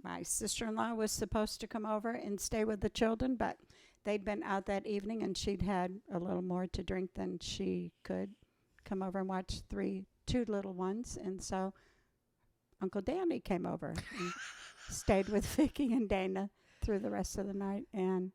my sister-in-law was supposed to come over and stay with the children, but they'd been out that evening, and she'd had a little more to drink than she could come over and watch two little ones. And so Uncle Danny came over and stayed with Vicky and Dana through the rest of the night. And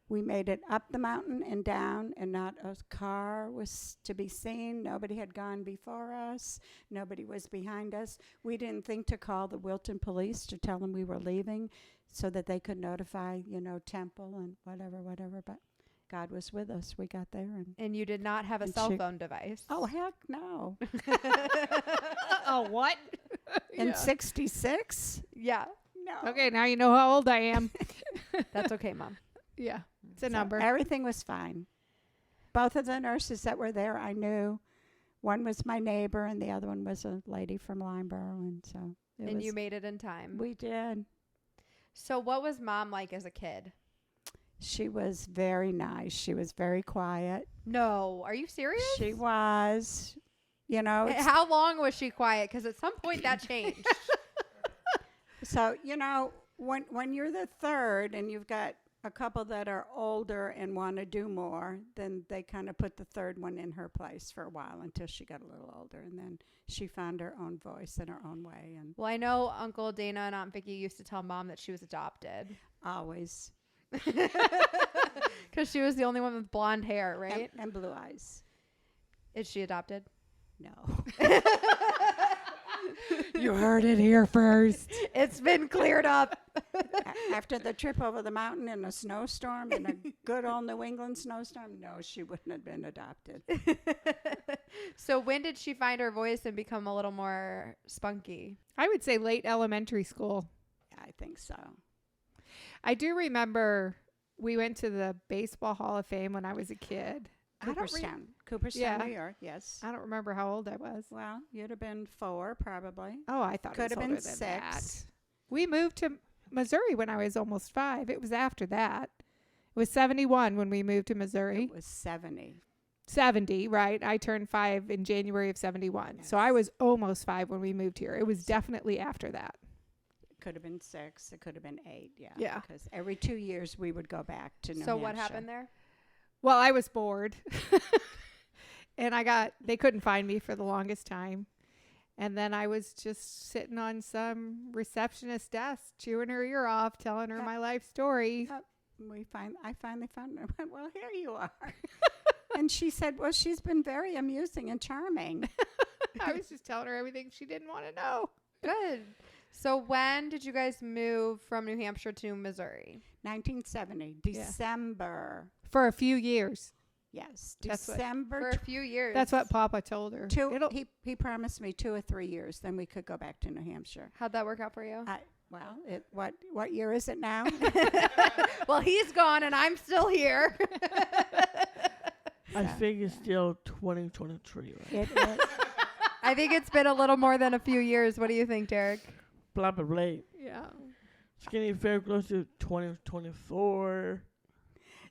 we made it up the mountain and down, and not a car was to be seen. Nobody had gone before us. Nobody was behind us. We didn't think to call the Wilton police to tell them we were leaving so that they could notify, Temple and whatever. But God was with us. We got there. And you did not have a And cell she- phone device. Oh, heck no. Oh, what? In 66? Yeah. No. Okay, now you know how old I am. That's okay, Mom. Yeah, it's a So number. everything was fine. Both of the nurses that were there, I knew. One was my neighbor, and the other one was a lady from Limeboro, and so And you made it in time. we did. So what was Mom like as a kid? She was very nice. She was very quiet. No. Are you serious? She was, it's- How long was she quiet? Because at some point that changed. so when you're the third and you've got a couple that are older and want to do more, then they kind of put the third one in her place for a while until she got a little older, and then she found her own voice and her own way, and Well, I know Uncle Dana and Aunt Vicky used to tell Mom that she was adopted. always Because she was the only one with blonde hair, right? and blue eyes. Is she adopted? No. You heard it here first. It's been cleared up. After the trip over the mountain in a snowstorm, in a good old New England snowstorm, no, she wouldn't have been adopted. So when did she find her voice and become a little more spunky? I would say late elementary school. I think so. I do remember we went to the Baseball Hall of Fame when I was a kid. Cooperstown, Yeah. New York, yes. I don't remember how old I was. Well, you'd have been 4 probably. Oh, I thought Could it have was been older than 6. that. We moved to Missouri when I was almost 5. It was after that. It was 71 when we moved to Missouri. It was 70. 70, right? I turned 5 in January of 71. So I was almost 5 when we moved here. It was definitely after that. It could have been 6. It could have been 8, yeah. Yeah. Because every 2 years we would go back to New So Hampshire. what happened there? Well, I was bored. And they couldn't find me for the longest time. And then I was just sitting on some receptionist desk, chewing her ear off, telling her my life story. I finally found her. I went, well, here you are. And she said, well, she's been very amusing and charming. I was just telling her everything she didn't want to know. Good. So when did you guys move from New Hampshire to Missouri? 1970, December. For a few years. Yes, That's what- December. For a few years. That's what Papa told her. He promised me 2 or 3 years, then we could go back to New Hampshire. How'd that work out for you? What year is it now? Well, he's gone and I'm still here. I think it's still 2023, right? It is. I think it's been a little more than a few years. What do you think, Derek? Probably. Yeah. It's getting very close to 2024.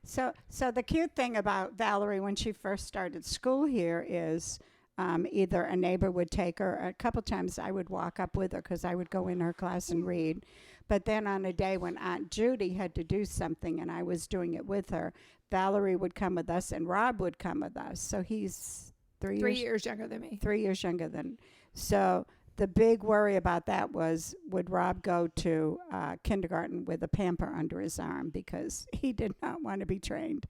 So the cute thing about Valerie when she first started school here is either a neighbor would take her. A couple times I would walk up with her because I would go in her class and read. But then on a day when Aunt Judy had to do something and I was doing it with her, Valerie would come with us and Rob would come with us. So he's 3 years younger than me. 3 years younger than. So the big worry about that was, would Rob go to kindergarten with a pamper under his arm because he did not want to be trained.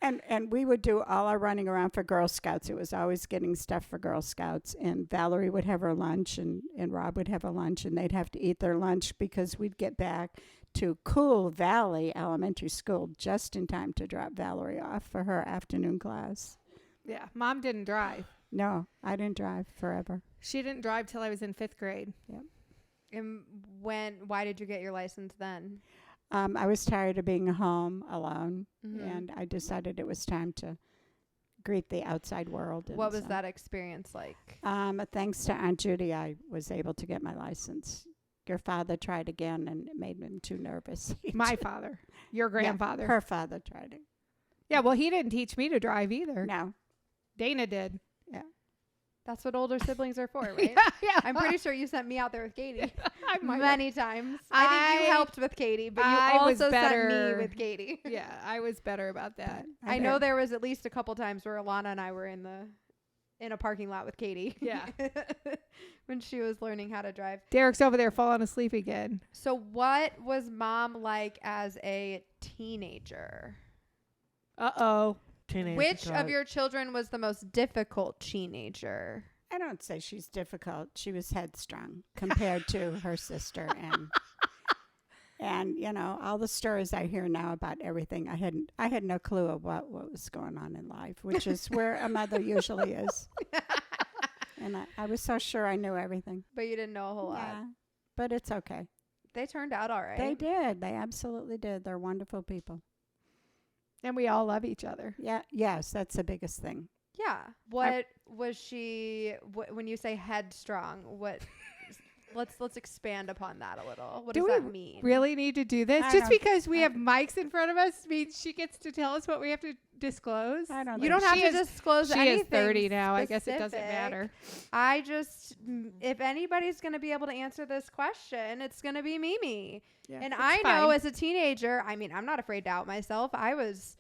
And we would do all our running around for Girl Scouts. It was always getting stuff for Girl Scouts. And Valerie would have her lunch and Rob would have a lunch, and they'd have to eat their lunch because we'd get back to Cool Valley Elementary School just in time to drop Valerie off for her afternoon class. Yeah. Mom didn't drive. No, I didn't drive forever. She didn't drive till I was in 5th grade. And why did you get your license then? I was tired of being home alone, Mhm. and I decided it was time to greet the outside world. And What was so, that experience like? Thanks to Aunt Judy, I was able to get my license. Your father tried again, and it made him too nervous. My father, your grandfather. Her father tried it. Yeah, well, he didn't teach me to drive either. No. Dana did. That's what older siblings are for, right? Yeah. I'm pretty sure you sent me out there with Katie I might have. many times. I think you I- helped with Katie, but you I was also sent better. me with Katie. Yeah, I was better about that. But I know there was at least a couple times where Alana and I were in a parking lot with Katie. Yeah. When she was learning how to drive. Derek's over there falling asleep again. So what was mom like as a teenager? Uh-oh. Teenage Which child. of your children was the most difficult teenager? I don't say she's difficult. She was headstrong compared to her sister, and you know all the stories I hear now about everything. I had no clue of what was going on in life, which is where a mother usually is. And I was so sure I knew everything. But you didn't know a whole lot. Yeah, but it's okay. They turned out all right. They did. They absolutely did. They're wonderful people. And we all love each other. Yeah. Yes, that's the biggest thing. Yeah. What was she? When you say headstrong, what? let's expand upon that a little. What Do does we that mean? Really need to do this? I Just don't- because we have mics in front of us means she gets to tell us what we have to disclose? I don't. You think don't have She to is- disclose She anything. is 30 now. I guess it doesn't specific. matter. I just, if anybody's going to be able to answer this question, it's going to be Mimi. Yeah, And it's I know fine. as a teenager, I mean, I'm not afraid to out myself. I was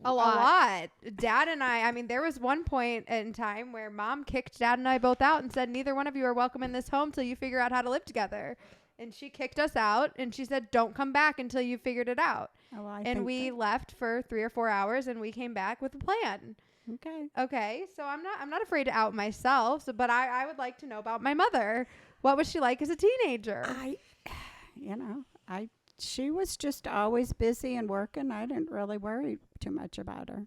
A lot. Dad and I mean, there was one point in time where mom kicked Dad and I both out and said, neither one of you are welcome in this home till you figure out how to live together. And she kicked us out and she said, don't come back until you figured it out. Oh, well, I And think we left for 3 or 4 hours and we came back with a plan. okay. Okay, so I'm not afraid to out myself, but I would like to know about my mother. What was she like as a teenager? She was just always busy and working. I didn't really worry too much about her.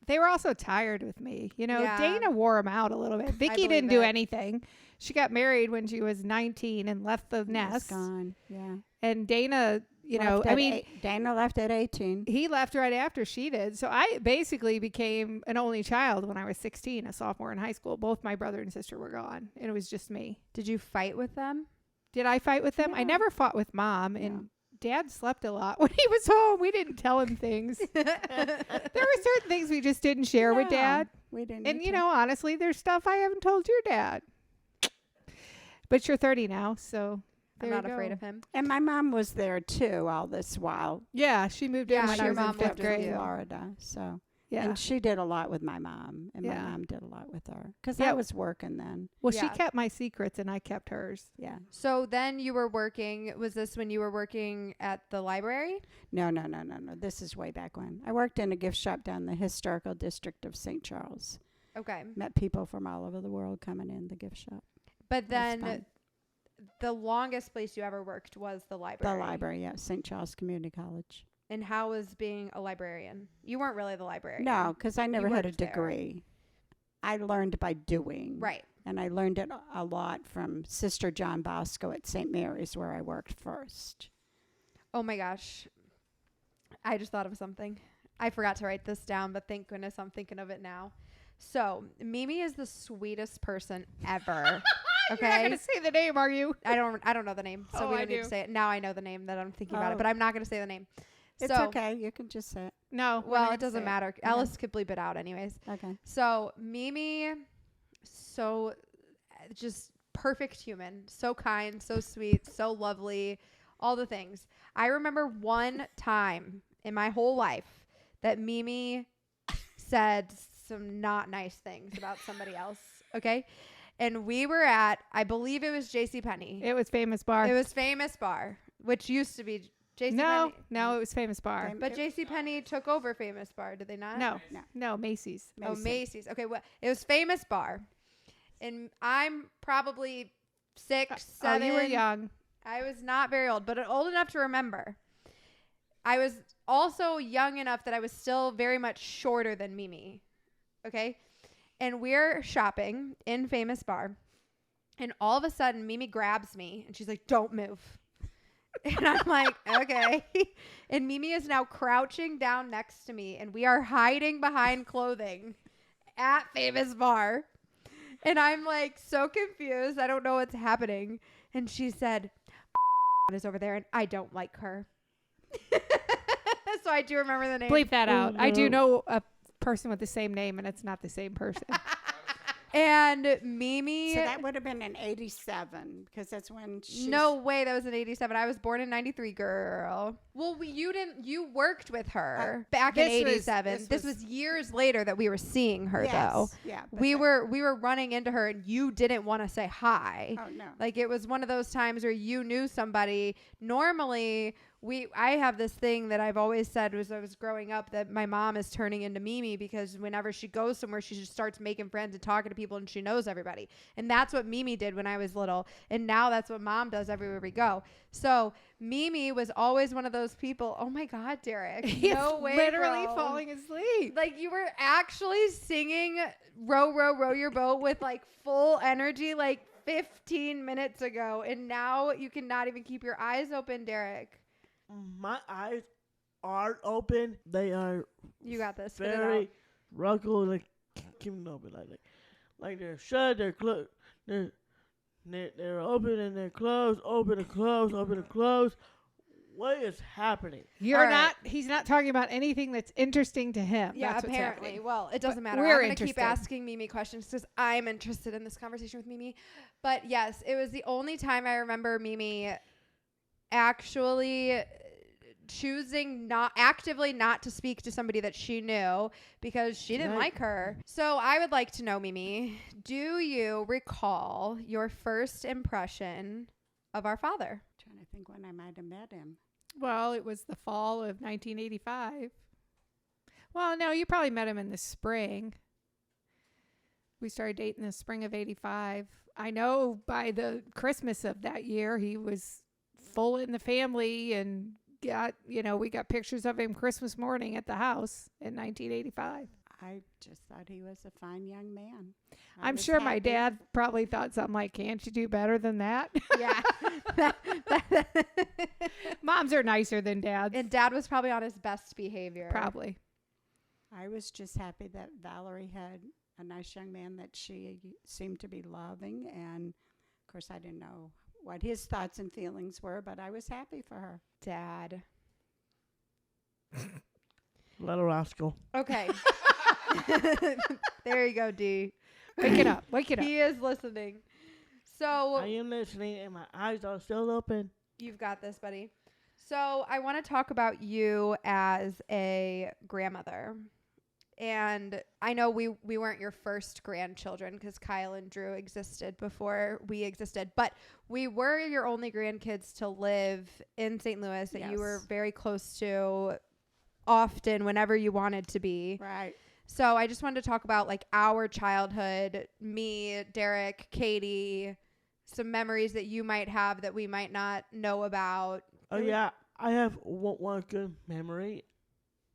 They were also tired with me. You know, Yeah. Dana wore them out a little bit. Vicky believe didn't do it. anything. She got married when she was 19 and left the She was nest. gone. Yeah. And Dana, you know, Left I at mean, Dana left at 18. he left right after she did. So I basically became an only child when I was 16, a sophomore in high school. Both my brother and sister were gone, and it was just me. Did you fight with them? Did I fight with them? I Yeah. never fought with Mom, Yeah. and Dad slept a lot when he was home. We didn't tell him things. There were certain things we just didn't share with No, Dad. We didn't. And, need you to. know, honestly, there's stuff I haven't told your dad. But you're 30 now, so I'm there not you afraid go. of him. And my mom was there too all this while. Yeah, she moved Yeah, in when your I was in mom fifth lived with grade. you. Florida. So, Yeah. and she did a lot with my mom, and my Yeah. mom did a lot with her because Yeah. I was working then. Well, Yeah. she kept my secrets and I kept hers. Yeah. So then you were working. Was this when you were working at the library? No. This is way back when. I worked in a gift shop down the historical district of St. Charles. Okay. Met people from all over the world coming in the gift shop. But It was then fun. the longest place you ever worked was the library. The library, yeah, St. Charles Community College. And how was being a librarian? You weren't really the librarian. No, because I never had a worked there. degree. I learned by doing. Right. And I learned it a lot from Sister John Bosco at St. Mary's, where I worked first. Oh my gosh. I just thought of something. I forgot to write this down, but thank goodness I'm thinking of it now. So, Mimi is the sweetest person ever. Okay. You're not going to say the name, are you? I don't know the name, so Oh, we I don't need do. to say it. Now I know the name that I'm thinking about it, Oh. but I'm not going to say the name. It's so, okay. You can just say it. No. we're not well, gonna it doesn't say matter. Ellis could bleep it out anyways. Okay. So, Mimi, so just perfect human, so kind, so sweet, so lovely, all the things. I remember one time in my whole life that Mimi said some not nice things about somebody else, okay? And we were at, I believe it was JCPenney. It was Famous Bar. It was Famous Bar, which used to be JCPenney. No, it was Famous Bar. Fam- But JCPenney took over Famous Bar, did they not? No, Macy's. Oh, Macy's. Okay, well, it was Famous Bar. And I'm probably 6, 7. Oh, you were young. I was not very old, but old enough to remember. I was also young enough that I was still very much shorter than Mimi. Okay? And we're shopping in Famous Bar. And all of a sudden, Mimi grabs me and she's like, don't move. And I'm like, okay. And Mimi is now crouching down next to me, and we are hiding behind clothing at Famous Bar. And I'm like so confused. I don't know what's happening. And she said, is over there, and I don't like her. So I do remember the name. Bleep that out. no. I do know a person with the same name, and it's not the same person. And Mimi. So that would have been in 87 because that's when she. No way, that was in 87. I was born in 93, girl. Well, you worked with her back in this was- 87. This was- was years later that we were seeing her, though. Yeah. but We that- were running into her, and you didn't want to say hi. Oh, no. Like, it was one of those times where you knew somebody. Normally, I have this thing that I've always said as I was growing up, that my mom is turning into Mimi, because whenever she goes somewhere, she just starts making friends and talking to people, and she knows everybody. And that's what Mimi did when I was little. And now that's what Mom does everywhere we go. So Mimi was always one of those people. Oh my God, Derek. He's No way, literally bro. falling asleep. Like, you were actually singing Row, Row, Row Your Boat with like full energy like 15 minutes ago. And now you cannot even keep your eyes open, Derek. My eyes aren't open. They are You got this. Spit it out. very ruckle, like keep them open, like they're shut, they're closed, they're open and they're closed, open and closed, open and closed. What is happening? You're All right. not. He's not talking about anything that's interesting to him. Yeah, That's what's apparently. happening. Well, it doesn't matter. we're I'm going to keep interested. asking Mimi questions because I'm interested in this conversation with Mimi. But yes, it was the only time I remember Mimi actually choosing actively not to speak to somebody that she knew because she didn't Right. like her. So I would like to know, Mimi, do you recall your first impression of our father? Trying to think when I might have met him. Well, it was the fall of 1985. Well, no, you probably met him in the spring. We started dating in the spring of 85. I know by the Christmas of that year, he was full in the family and we got pictures of him Christmas morning at the house in 1985. I just thought he was a fine young man. I'm sure my dad probably thought something like, can't you do better than that? Yeah. Moms are nicer than dads. And Dad was probably on his best behavior. Probably. I was just happy that Valerie had a nice young man that she seemed to be loving. And, of course, I didn't know what his thoughts and feelings were, but I was happy for her. Dad. Little rascal. Okay. There you go, D. Wake it up. Wake it up. He is listening. So I am listening, and my eyes are still open. you've got this, buddy. So I want to talk about you as a grandmother. And I know we weren't your first grandchildren because Kyle and Drew existed before we existed, but we were your only grandkids to live in St. Louis that you were Yes. very close to often whenever you wanted to be. Right. So I just wanted to talk about like our childhood, me, Derek, Katie, some memories that you might have that we might not know about. Oh yeah, I have one good memory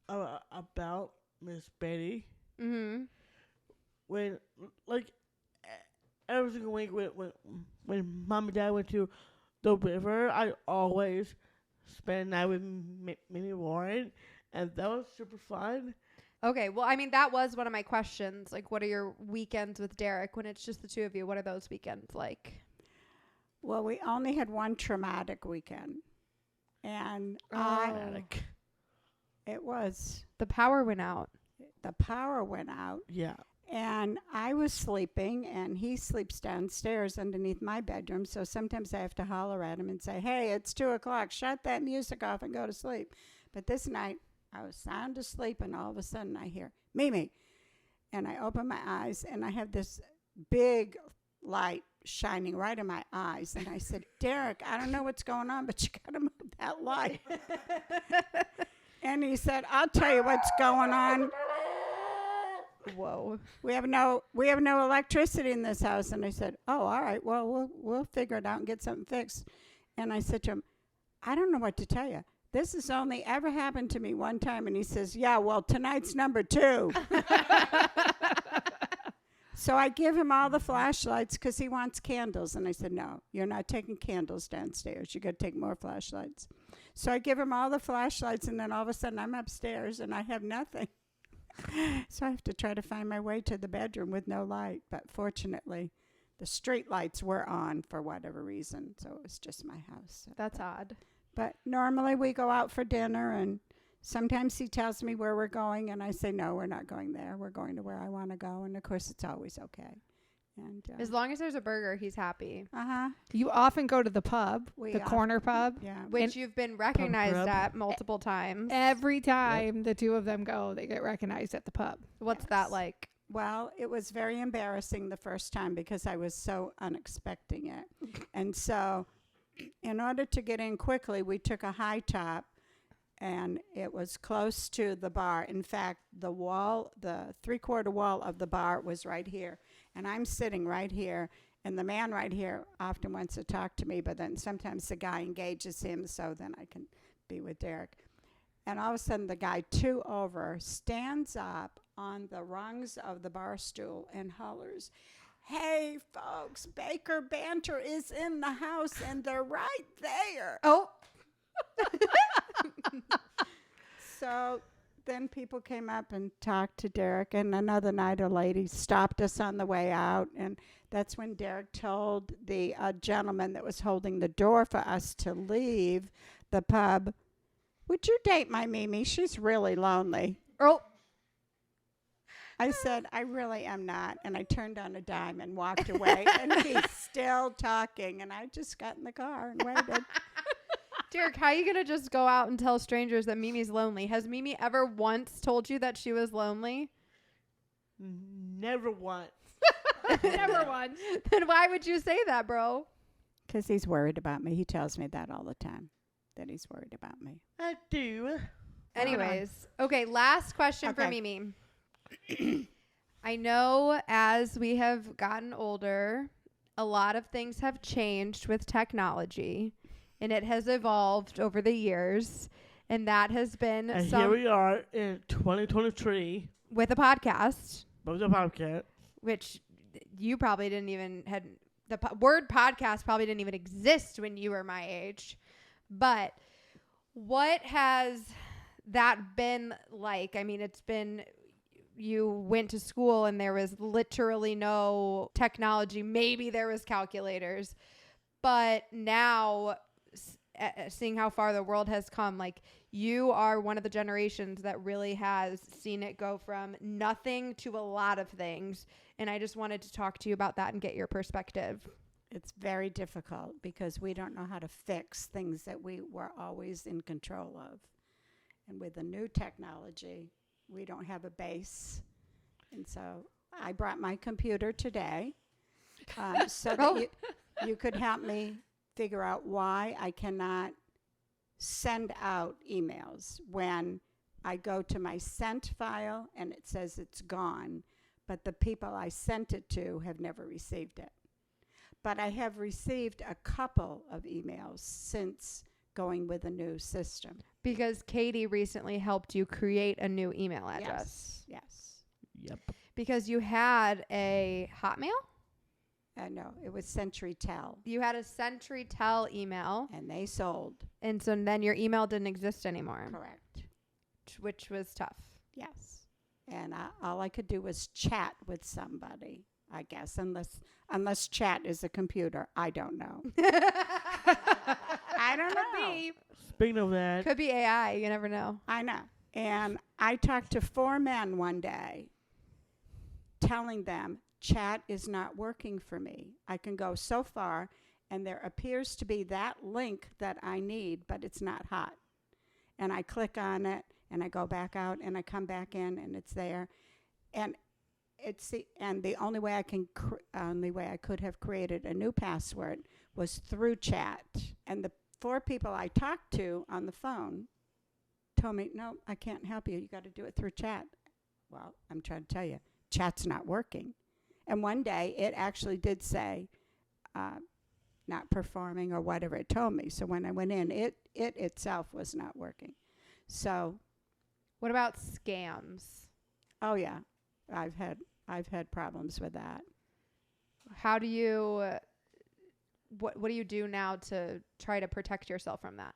about Miss Betty. Mm-hmm. When every single week when Mom and Dad went to the river, I always spend night with Mimi Warren, and that was super fun. Okay, well, I mean, that was one of my questions. Like, what are your weekends with Derek when it's just the two of you? What are those weekends like? Well, we only had one traumatic weekend. And it was, The power went out. the power went out. Yeah. And I was sleeping, and he sleeps downstairs underneath my bedroom. So sometimes I have to holler at him and say, hey, it's 2:00. Shut that music off and go to sleep. But this night, I was sound asleep, and all of a sudden I hear, Mimi. And I open my eyes, and I have this big light shining right in my eyes. And I said, Derek, I don't know what's going on, but you got to move that light. And he said, I'll tell you what's going on. Whoa. We have no electricity in this house. And I said, oh, all right, well, we'll figure it out and get something fixed. And I said to him, I don't know what to tell you. This has only ever happened to me one time. And he says, yeah, well, tonight's number 2. So I give him all the flashlights because he wants candles. And I said, no, you're not taking candles downstairs. You got to take more flashlights. So I give him all the flashlights, and then all of a sudden I'm upstairs and I have nothing. So I have to try to find my way to the bedroom with no light. But fortunately, the street lights were on for whatever reason. So it was just my house. That's odd. But normally we go out for dinner, and sometimes he tells me where we're going, and I say, no, we're not going there. We're going to where I want to go. And, of course, it's always okay. And As long as there's a burger, he's happy. uh-huh. You often go to the pub, We the often- corner pub. Yeah. Which you've been recognized grub. at multiple times. Every time the two of them go, they get recognized at the pub. What's Yes. that like? Well, it was very embarrassing the first time because I was so unexpecting it. And so in order to get in quickly, we took a high top, and it was close to the bar. In fact, the wall, the 3/4 wall of the bar was right here. And I'm sitting right here, and the man right here often wants to talk to me, but then sometimes the guy engages him, so then I can be with Derek. And all of a sudden, the guy 2 over stands up on the rungs of the bar stool and hollers, hey, folks, Baker Banter is in the house, and they're right there. Oh. So then people came up and talked to Derek, and another night a lady stopped us on the way out, and that's when Derek told the gentleman that was holding the door for us to leave the pub, would you date my Mimi? She's really lonely. Oh. I said, I really am not. And I turned on a dime and walked away. And he's still talking. And I just got in the car and waited. Derek, how are you going to just go out and tell strangers that Mimi's lonely? Has Mimi ever once told you that she was lonely? Never once. Never once. Then why would you say that, bro? Because he's worried about me. He tells me that all the time, that he's worried about me. I do. Anyways, okay, last question for Okay. Mimi. I know as we have gotten older, a lot of things have changed with technology, and it has evolved over the years, and that has been And here we are in 2023 with a podcast, with a podcast. which you probably didn't even had the word podcast probably didn't even exist when you were my age. But what has that been like? I mean, it's been, you went to school and there was literally no technology. Maybe there was calculators, but now seeing how far the world has come, like, you are one of the generations that really has seen it go from nothing to a lot of things. And I just wanted to talk to you about that and get your perspective. It's very difficult because we don't know how to fix things that we were always in control of. And with the new technology, we don't have a base. And so I brought my computer today so that you could help me figure out why I cannot send out emails when I go to my sent file and it says it's gone, but the people I sent it to have never received it. But I have received a couple of emails since going with a new system. Because Katie recently helped you create a new email address. Yes. Yep. Because you had a Hotmail? No, it was CentryTel, You had a CentryTel email, and they sold. and so then your email didn't exist anymore, Correct. which was tough. Yes. And all I could do was chat with somebody, I guess, unless chat is a computer. I don't know. I don't know. Speaking of that, Could be AI. You never know. I know. And I talked to 4 men one day telling them chat is not working for me. I can go so far, and there appears to be that link that I need, but it's not hot. And I click on it, and I go back out, and I come back in, and it's there. And the only way I could have created a new password was through chat. And the 4 people I talked to on the phone told me, no, I can't help you. You got to do it through chat. Well, I'm trying to tell you, chat's not working. And one day it actually did say not performing or whatever it told me. So when I went in, it itself was not working. So, What about scams? oh yeah, I've had I've had problems with that. How do you, what do you do now to try to protect yourself from that?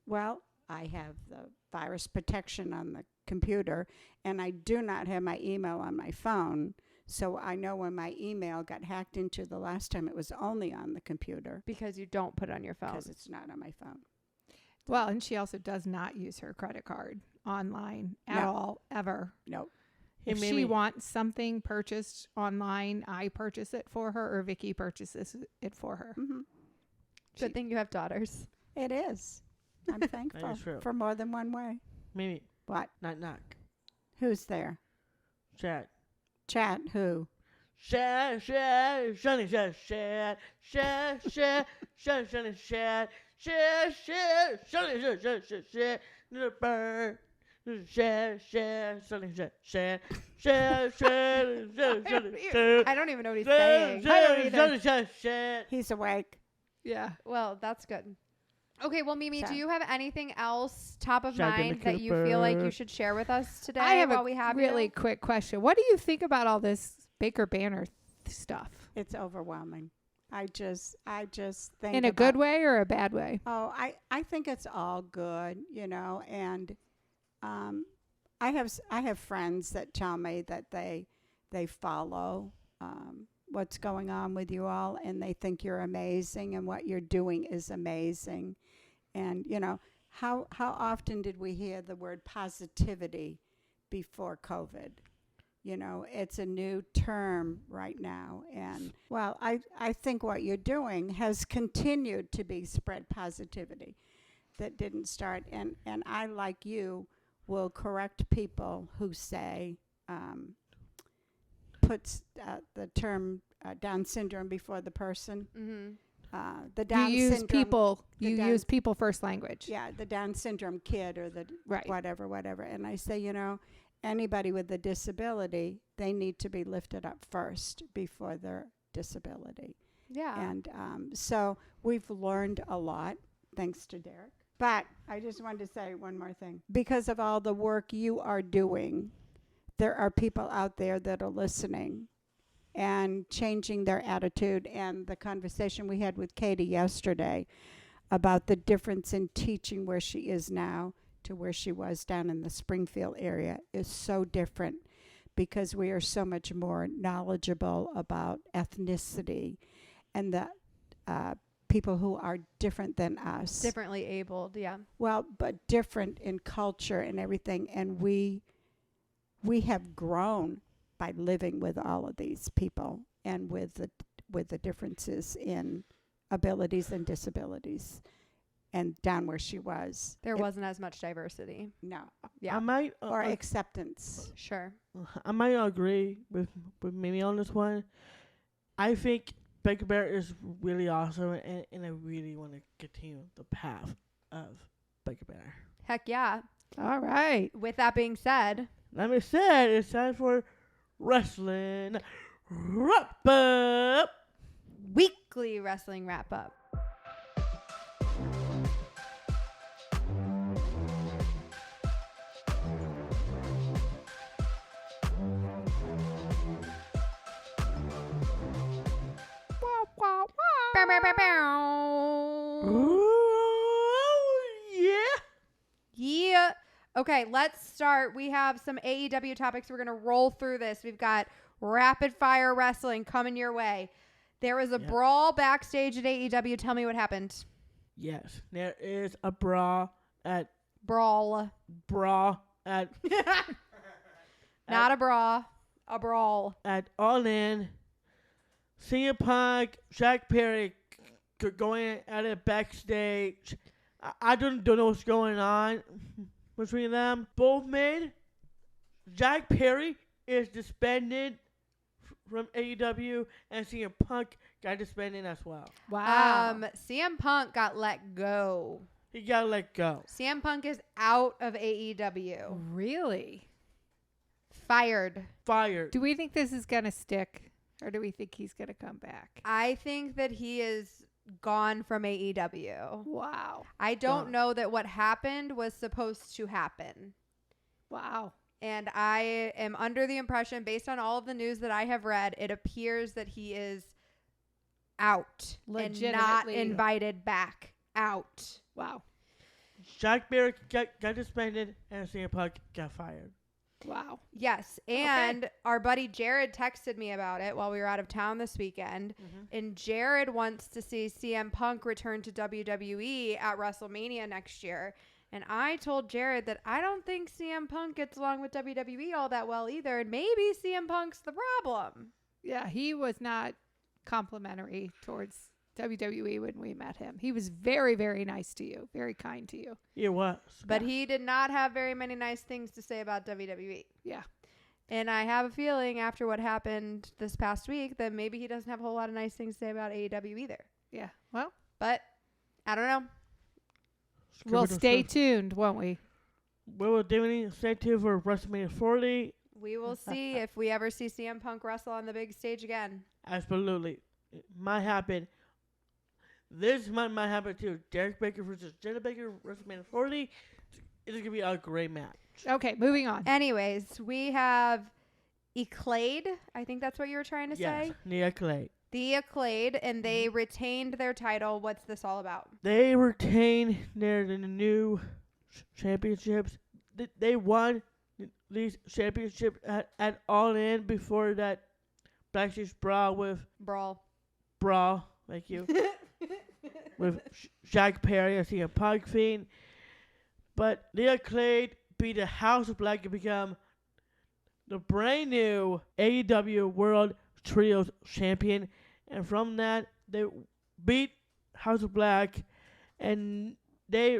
Well, I have the virus protection on the computer, and I do not have my email on my phone. So I know when my email got hacked into the last time, it was only on the computer Because you don't put it on your phone. because it's not on my phone. Well, and she also does not use her credit card online at No. all, ever. Nope. If Hey, she Mimi. wants something purchased online, I purchase it for her, or Vicky purchases it for her. Mm-hmm. Good thing you have daughters. It is. I'm thankful true. for more than one way. Mimi, What? knock. Who's there? Chat. Chat who? Shad, Shani, Shad, Shad, Shad, Shad, Shani, Shad, Shad, Shad, Shad, little bird. Shad, Shani, Shad, Shad, I don't even know what he's saying. Shad. He's awake. Yeah. Well, that's good. Okay, well, Mimi, So- do you have anything else top of Shad mind the that you feel like you Cooper. should share with us today I have while a we have really you? quick question. What do you think about all this Baker Banter stuff? It's overwhelming. I just think In a about- good way or a bad way? Oh, I think it's all good, and I have friends that tell me that they follow what's going on with you all, and they think you're amazing, and what you're doing is amazing. And how often did we hear the word positivity before COVID? It's a new term right now. And, well, I think what you're doing has continued to be spread positivity that didn't start. And I, like you, will correct people who say, puts the term Down syndrome before the person. Mm-hmm. The Down you use syndrome. people. the You Down- use people first language. Yeah, the Down syndrome kid or the Right. whatever. And I say, anybody with a disability, they need to be lifted up first before their disability. Yeah. And so we've learned a lot, thanks to Derek. But I just wanted to say one more thing. Because of all the work you are doing, there are people out there that are listening and changing their attitude. And the conversation we had with Katie yesterday about the difference in teaching where she is now to where she was down in the Springfield area is so different, because we are so much more knowledgeable about ethnicity and the people who are different than us. Differently abled, yeah. Well, but different in culture and everything. And we have grown by living with all of these people and with the differences in abilities and disabilities. And down where she was, There it- wasn't as much diversity. no, Yeah. I might or acceptance. Sure. I might agree with Mimi on this one. I think Baker Bear is really awesome, and I really want to continue the path of Baker Bear. Heck yeah. All right. With that being said, That being said, it's time for wrestling wrap up. weekly wrestling wrap up. Bow, bow, bow, bow. Ooh, yeah. Yeah. Okay, let's start. We have some AEW topics. We're going to roll through this. We've got rapid fire wrestling coming your way. There was a Yep. brawl backstage at AEW. Tell me what happened. Yes, there is a brawl at Brawl. Not a bra. A brawl. at All In. CM Punk, Jack Perry going at it backstage. I don't know what's going on between them. Both men. Jack Perry is disbanded from AEW, and CM Punk got disbanded as well. Wow. CM Punk got let go. He got let go. CM Punk is out of AEW. Really? Fired. Fired. Do we think this is going to stick, or do we think he's going to come back? I think that he is gone from AEW. Wow. I don't Gone. know that what happened was supposed to happen. Wow. And I am under the impression, based on all of the news that I have read, it appears that he is out and not Legitimately. invited back. Out. Wow. Jack Barrett got suspended and CM Punk got fired. Wow. Yes. And our buddy Jared texted me about it while we were out of town this weekend. And Jared wants to see CM Punk return to WWE at WrestleMania next year. And I told Jared that I don't think CM Punk gets along with WWE all that well either. And maybe CM Punk's the problem. Yeah, he was not complimentary towards WWE when we met him. He was very, very nice to you, very kind to you. He was. But he did not have very many nice things to say about WWE. Yeah. And I have a feeling after what happened this past week that maybe he doesn't have a whole lot of nice things to say about AEW either. Yeah. Well, But I don't know. we'll stay tuned, won't we? We will definitely stay tuned for WrestleMania 40. We will see if we ever see CM Punk wrestle on the big stage again. Absolutely. It might happen. This might happen too. Derek Baker versus Jenna Baker, WrestleMania 40. It's going to be a great match. Okay, moving on. Anyways, we have Eclade. I think that's what you were trying to Yes, say. Nia Clay. The Eclade, and they retained their title. What's this all about? They retain their new championships. They won these championships at All In before that backstage brawl with Brawl. Thank you. with Jack Perry and CM Punk Fiend. But Nia Clay beat the House of Black and become the brand new AEW World Trios Champion. And from that, they beat House of Black, and they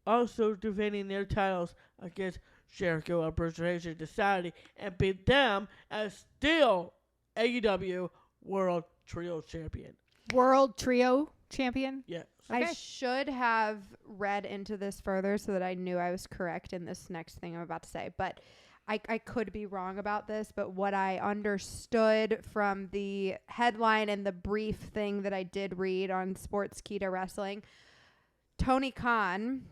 also defending their titles against Jericho and Preservation Society and beat them as still AEW World Trio Champion. World Trio Champion? Yes. I should have read into this further so that I knew I was correct in this next thing I'm about to say. But I could be wrong about this. But what I understood from the headline and the brief thing that I did read on Sportskeeda Wrestling, Tony Khan,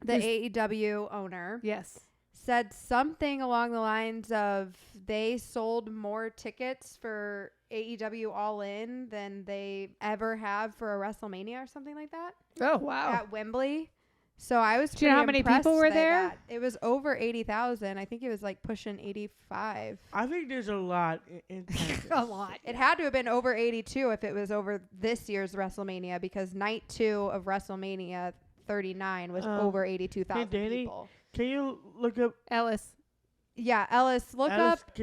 the AEW owner, Yes. said something along the lines of they sold more tickets for AEW All In than they ever have for a WrestleMania or something like that Oh, wow. at Wembley. So I was Do you know how many impressed people were by there? that. It was over 80,000. I think it was like pushing 85. I think there's a lot in Texas. A lot. It had to have been over 82 if it was over this year's WrestleMania, because night 2 of WrestleMania 39 was over 82,000 Danny, people. Can you look up Ellis. Yeah, Ellis, look Alice, up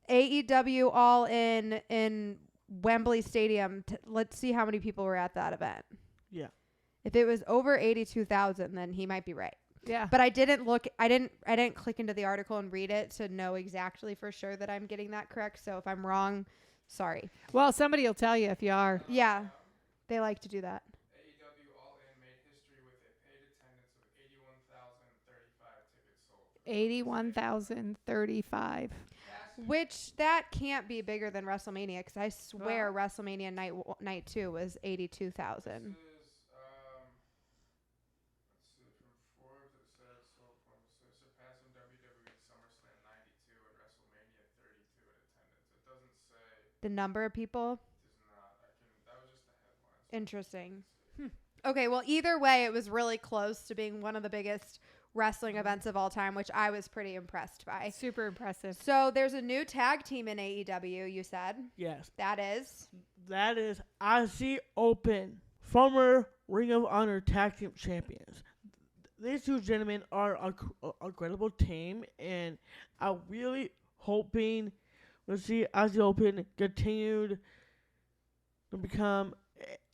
AEW All in Wembley Stadium. Let's see how many people were at that event. Yeah. If it was over 82,000, then he might be right. Yeah. But I didn't look. I didn't click into the article and read it to know exactly for sure that I'm getting that correct. So if I'm wrong, sorry. Well, somebody will tell you if you are. Yeah, they like to do that. AEW All In made history with a paid attendance of 81,035 tickets sold. 81,035. Which that can't be bigger than WrestleMania, because I swear WrestleMania night 2 was 82,000. This is, let's see, from Forbes it says surpassing WWE SummerSlam 92 and WrestleMania 32 in attendance. It doesn't say. The number of people. It does not. That was just the headline. Interesting. Okay, well, either way, it was really close to being one of the biggest wrestling events of all time, which I was pretty impressed by. Super impressive. So there's a new tag team in AEW, you said. yes. That is That is Aussie Open, former Ring of Honor Tag Team Champions. These two gentlemen are a incredible team, and I'm really hoping we'll see Aussie Open continued to become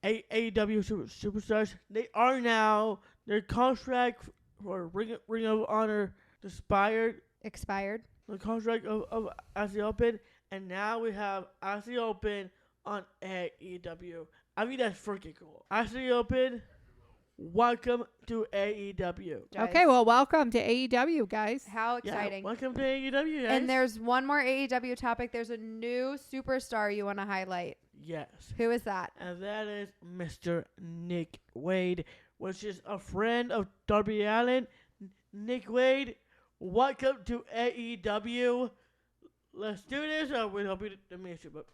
AEW superstars. They are now. Their contract for Ring of Honor expired. The contract of Aussie Open, and now we have Aussie Open on AEW. I mean, that's freaking cool. Aussie Open, welcome to AEW. guys. Okay, well, welcome to AEW, guys. How Yeah, exciting. welcome to AEW, guys. And there's one more AEW topic. There's a new superstar you want to highlight. Yes. Who is that? And that is Mr. Nick Wade, which is a friend of Darby Allin. Nick Wade welcome to AEW. Let's do this, or we'll be the mission, but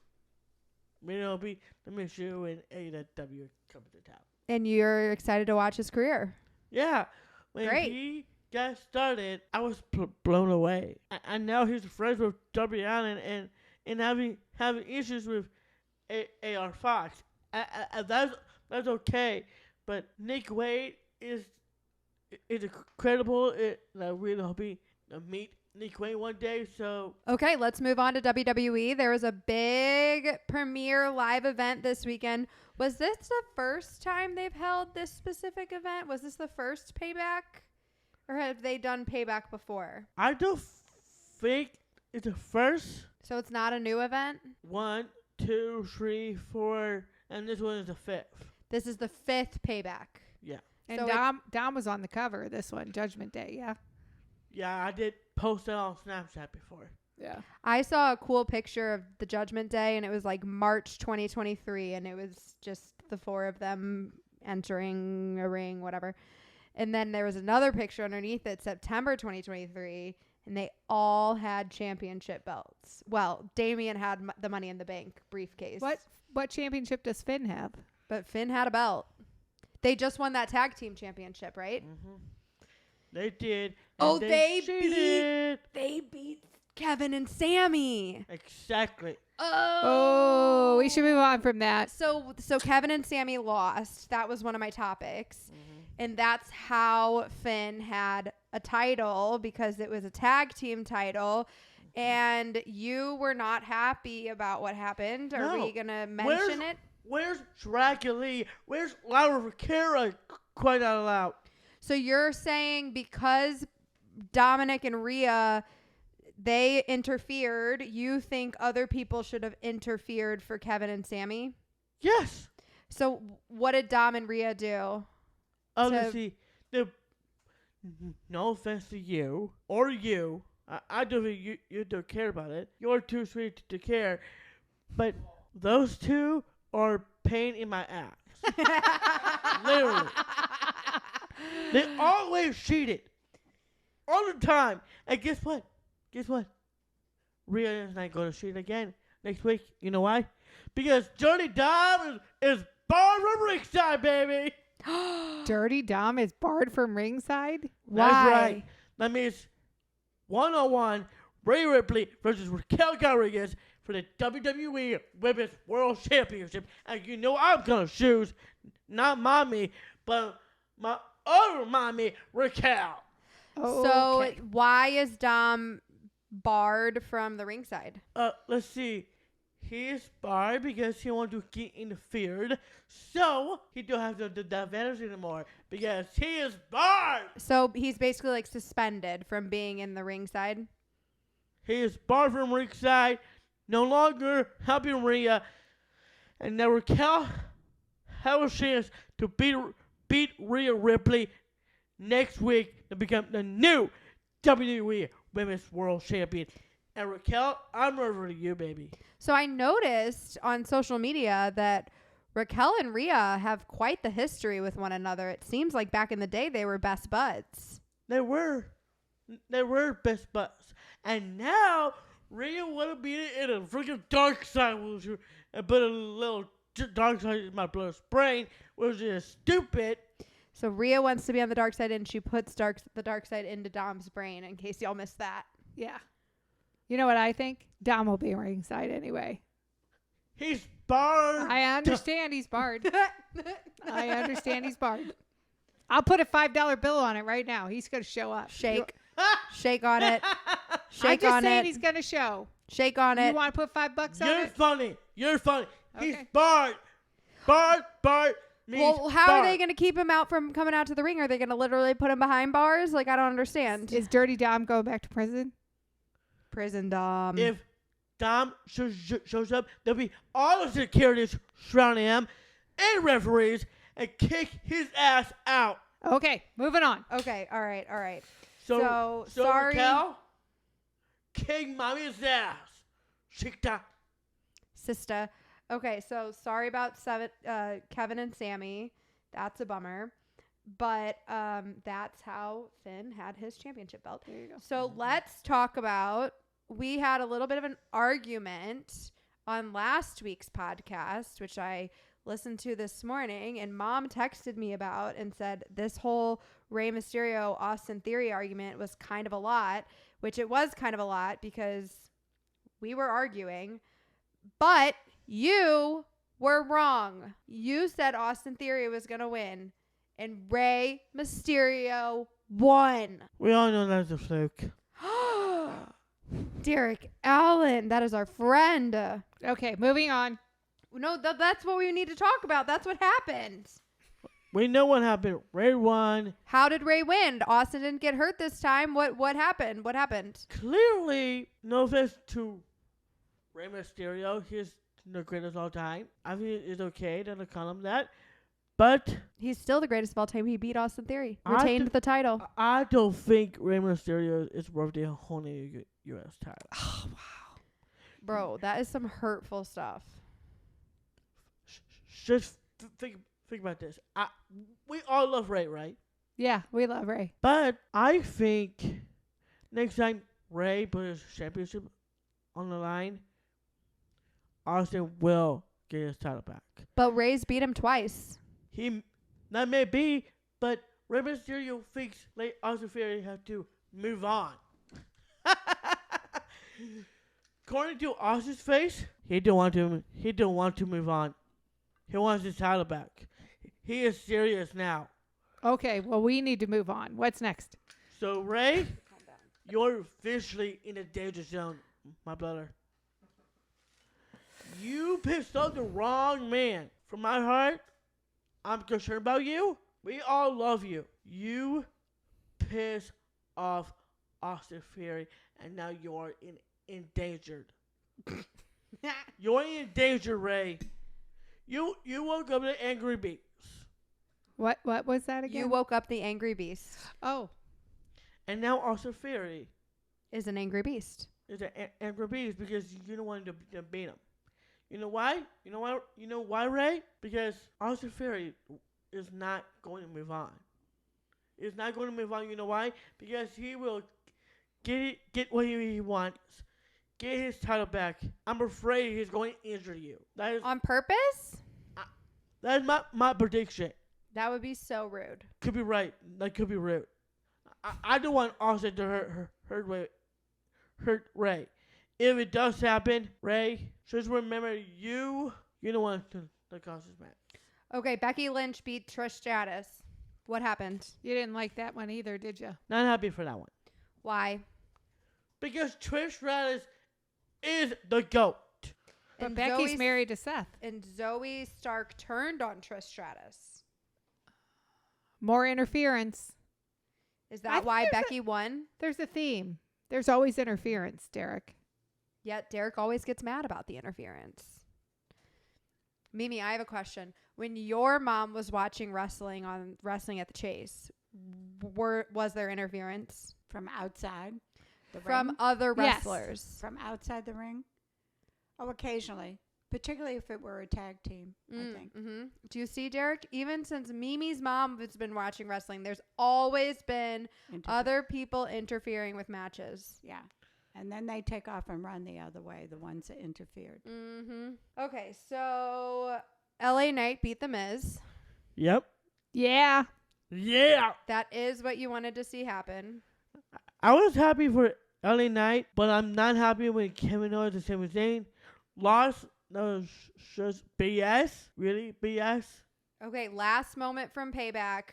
we'll be the mission when AEW comes to town. And you're excited to watch his career. Yeah, when Great. he got started, I was blown away. And now he's friends with W. Allen and having issues with AR Fox. That's okay, but Nick Wade is incredible. I really hope he meet Nick Wade one day. So Okay, let's move on to WWE. There was a big premiere live event this weekend. Was this the first time they've held this specific event? Was this the first Payback? Or have they done Payback before? I don't think it's the first. So it's not a new event? 1, 2, 3, 4, and this one is the 5th. This is the 5th Payback. Yeah. And So Dom was on the cover of this one, Judgment Day, yeah? Yeah, I did post it on Snapchat before. Yeah. I saw a cool picture of the Judgment Day, and it was like March 2023, and it was just the 4 of them entering a ring, whatever. And then there was another picture underneath it, September 2023, and they all had championship belts. Well, Damian had the Money in the Bank briefcase. What championship does Finn have? But Finn had a belt. They just won that tag team championship, right? Mm-hmm. They did. Oh, and they cheated. They beat Kevin and Sammy. Exactly. Oh, we should move on from that. So Kevin and Sammy lost. That was one of my topics. And that's how Finn had a title, because it was a tag team title. And you were not happy about what happened. Are No. we going to mention it? Where's Dragon Lee? Where's Laura Vaquera? Quite out loud. So you're saying because Dominik and Rhea, they interfered, you think other people should have interfered for Kevin and Sammy? Yes. So what did Dom and Rhea do? Obviously, no offense to you or you. I don't think you don't care about it. You're too sweet to care. But those two are pain in my ass. Literally. They always cheated. All the time. And guess what? Rhea is not going to cheat again next week. You know why? Because Dirty Dom is barred from ringside, baby. Dirty Dom is barred from ringside? Why? That's right. That means 1-on-1 Rhea Ripley versus Raquel Rodriguez for the WWE Women's World Championship. And you know I'm going to choose not mommy, but my other mommy, Raquel. Oh, So okay. why is Dom barred from the ringside? Let's see. He's barred because he wants to get interfered. So he don't have the advantage anymore because he is barred. So he's basically like suspended from being in the ringside. He is barred from ringside, no longer helping Rhea. And now Raquel has a chance to beat Rhea Ripley next week to become the new WWE Women's World Champion. And Raquel, I'm over to you, baby. So I noticed on social media that Raquel and Rhea have quite the history with one another. It seems like back in the day they were best buds. They were best buds. And now Rhea want to be in a freaking dark side and put a little dark side in my brother's brain, which is stupid. So Rhea wants to be on the dark side, and she puts the dark side into Dom's brain, in case y'all missed that. Yeah. You know what I think? Dom will be ringside anyway. He's barred. I understand he's barred. I understand he's barred. I'll put a $5 bill on it right now. He's going to show up. Shake. Shake on it. I'm Shake just on saying it. he's going to show. Shake on You it. want to put $5 on You're it? funny. You're funny. He's Okay. barred. Barred. Means Well, how are they barred. going to keep him out from coming out to the ring? Are they going to literally put him behind bars? Like, I don't understand. Is Dirty Dom going back to prison? Prison Dom. If Dom shows up, there'll be all the securities surrounding him and referees and kick his ass out. Okay, moving on. Okay, all right. So sorry. Raquel, kick mommy's ass. Chica. Sister. Okay, so sorry about Kevin and Sammy. That's a bummer. But that's how Finn had his championship belt. There you go. So let's talk about, we had a little bit of an argument on last week's podcast, which I listened to this morning, and Mom texted me about and said this whole Rey Mysterio Austin Theory argument was kind of a lot, which it was kind of a lot because we were arguing, but you were wrong. You said Austin Theory was going to win, and Rey Mysterio won. We all know that's a fluke. Derek Allen, that is our friend. Okay, moving on. No, that's what we need to talk about. That's what happened. We know what happened. Ray won. How did Rey win? Austin didn't get hurt this time. What happened? What happened? Clearly, no offense to Rey Mysterio. He's the greatest of all time. I think it's okay to call him that. But He's still the greatest of all time. He beat Austin Theory. I Retained the title. I don't think Rey Mysterio is worth the whole U.S. title. Oh, wow. Bro, that is some hurtful stuff. Just think about this. We all love Ray, right? Yeah, we love Rey. But I think next time Ray puts his championship on the line, Austin will get his title back. But Rey's beat him twice. That may be, but Rey Mysterio thinks like Austin Theory have to move on. According to Austin's face, he don't want to move on. He wants his title back. He is serious now. Okay, well, we need to move on. What's next? So Ray, you're officially in the danger zone, my brother. You pissed off the wrong man. From my heart, I'm concerned about you. We all love you. You pissed off Austin Theory, and now you're endangered. You're in danger, Ray. You woke up the angry beast. What was that again? You woke up the angry beast. Oh, And now Austin Theory Is an angry beast. is an angry beast because you don't want to beat him. You know why? You know why, Ray? Because Austin Theory is not going to move on. Is not going to move on. You know why? Because he will get what he wants. Get his title back. I'm afraid he's going to injure you. That is On purpose? my prediction. That would be so rude. Could be right. That could be rude. I don't want Austin to hurt Ray. If it does happen, Ray, just remember you don't want to cause this match. Okay, Becky Lynch beat Trish Stratus. What happened? you didn't like that one either, did you? Not happy for that one. Why? Because Trish Stratus is the GOAT. But And Becky's Zoe- married to Seth. And Zoe Stark turned on Trish Stratus. More interference. Is I that think why there's Becky won? There's a theme. There's always interference, Derek. Yet Derek always gets mad about the interference. Mimi, I have a question. When your mom was watching wrestling on Wrestling at the Chase, was there interference From outside the from ring? other Yes. wrestlers? From outside the ring? Oh, occasionally. Particularly if it were a tag team, I think. Mm-hmm. Do you see, Derek? Even since Mimi's mom has been watching wrestling, there's always been other people interfering with matches. Yeah. And then they take off and run the other way, the ones that interfered. Mm-hmm. Okay, so LA Knight beat The Miz. Yep. Yeah. Yeah. That is what you wanted to see happen. I was happy for LA Knight, but I'm not happy when Kevin Owens and Sami Zayn lost. That was just BS. Really? BS? Okay, last moment from Payback.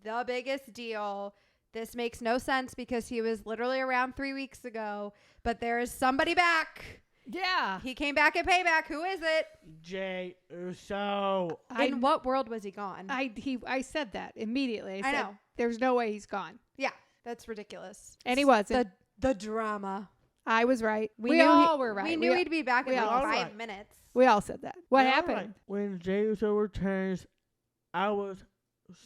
The biggest deal. This makes no sense because he was literally around 3 weeks ago, but there is somebody back. Yeah. He came back at Payback. Who is it? Jey Uso. In what world was he gone? I said that immediately. I said, know. There's no way he's gone. Yeah, that's ridiculous. And he wasn't. The drama. I was right. We knew all were right. We knew he'd be back in we like all 5 right. minutes. We all said that. What Yeah, happened? right. When Jey Uso returns, I was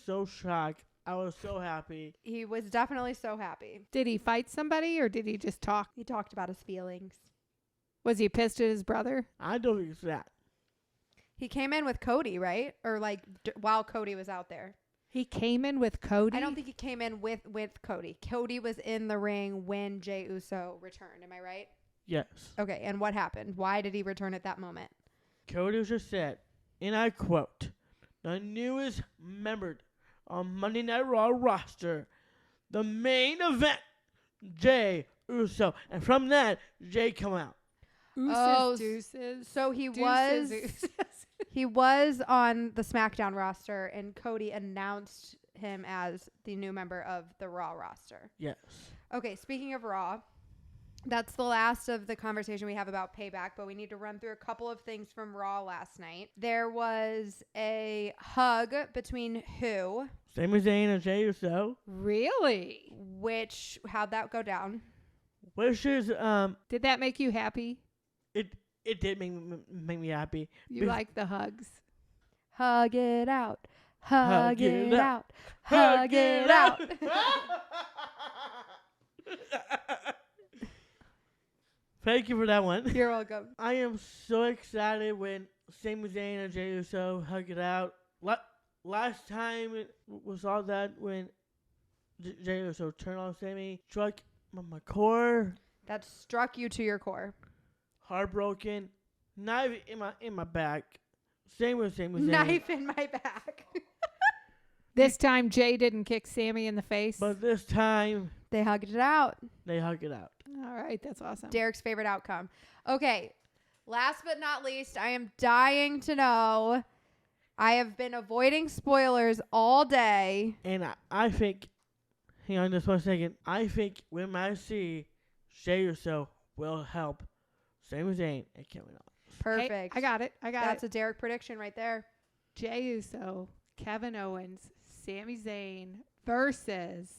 so shocked. I was so happy. He was definitely so happy. Did he fight somebody or did he just talk? He talked about his feelings. Was he pissed at his brother? I don't think it's that. He came in with Cody, right? Or like while Cody was out there. He came in with Cody. I don't think he came in with Cody. Cody was in the ring when Jey Uso returned. Am I right? Yes. Okay, and what happened? Why did he return at that moment? Cody just said, and I quote, the newest member on Monday Night Raw roster, the main event, Jey Uso. And from that, Jey come out. Ooses, deuces. So he Deuces, was ooses. he was on the SmackDown roster, and Cody announced him as the new member of the Raw roster. Yes. Okay, speaking of Raw, that's the last of the conversation we have about Payback, but we need to run through a couple of things from Raw last night. There was a hug between who? Sami Zayn and Jey Uso. Really? How'd that go down? Which is, Did that make you happy? it did make me happy. You like the hugs? Hug it out. Hug it out. Hug it out. Thank you for that one. You're welcome. I am so excited when Sami Zayn and Jey Uso hug it out. Last time we saw that when Jey Uso turned on Sami, struck my core, That struck you to your core. heartbroken, knife in my back. Same with Sami Zayn. Knife in my back. This time, Jey didn't kick Sammy in the face. But this time, They hugged it out. they hug it out. All right, that's awesome. Derek's favorite outcome. Okay. Last but not least, I am dying to know. I have been avoiding spoilers all day. And I think, hang on just 1 second. I think when I see Jey Uso will help Sami Zayn and Kevin Owens. Perfect. Hey, I got it. That's a Derek prediction right there. Jey Uso, Kevin Owens, Sami Zayn versus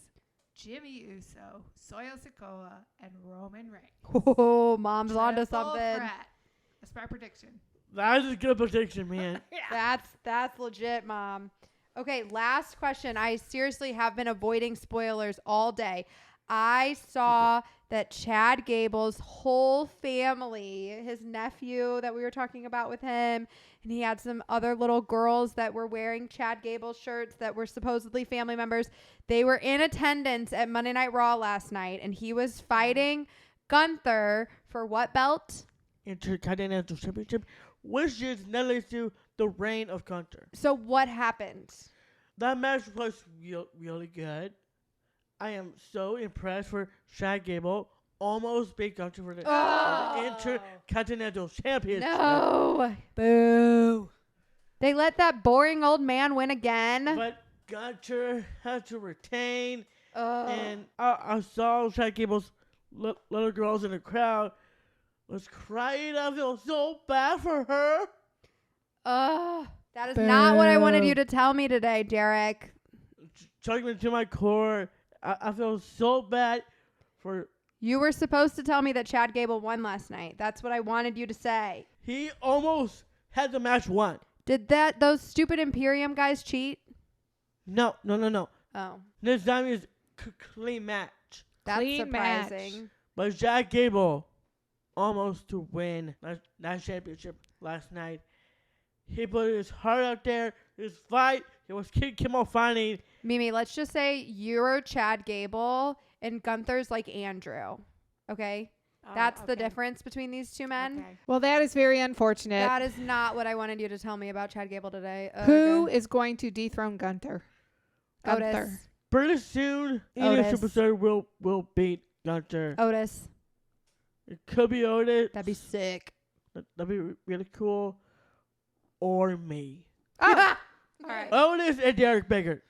Jimmy Uso, Soya Sikoa, and Roman Reigns. Oh, mom's onto Triple something. threat. That's my prediction. That is a good prediction, man. That's legit, mom. Okay, last question. I seriously have been avoiding spoilers all day. I saw that Chad Gable's whole family, his nephew that we were talking about with him, and he had some other little girls that were wearing Chad Gable shirts that were supposedly family members. They were in attendance at Monday Night Raw last night, and he was fighting Gunther for what belt? Intercontinental Championship, which is next to the reign of Gunther. So what happened? That match was really good. I am so impressed for Chad Gable. Almost beat Gunther for the Intercontinental Championship. No. Boo. They let that boring old man win again. But Gunther had to retain. Oh. And I saw Chad Gable's little girls in the crowd was crying. I feel so bad for her. That is not what I wanted you to tell me today, Derek. Chugging me to my core. I feel so bad for... You were supposed to tell me that Chad Gable won last night. That's what I wanted you to say. He almost had the match won. Did those stupid Imperium guys cheat? No. Oh. This time is clean match. That's Clean surprising. match. But Chad Gable almost to win that championship last night. He put his heart out there. His fight. He was keep on fighting. Mimi, let's just say you're Chad Gable and Gunther's like Andrew. Okay? That's the difference between these two men. Okay. Well, that is very unfortunate. That is not what I wanted you to tell me about Chad Gable today. Who is going to dethrone Gunther? Otis. Pretty soon, any Otis. superstar will beat Gunther. Otis. It could be Otis. That'd be sick. That'd be really cool. Or me. All right. Otis and Derek Baker.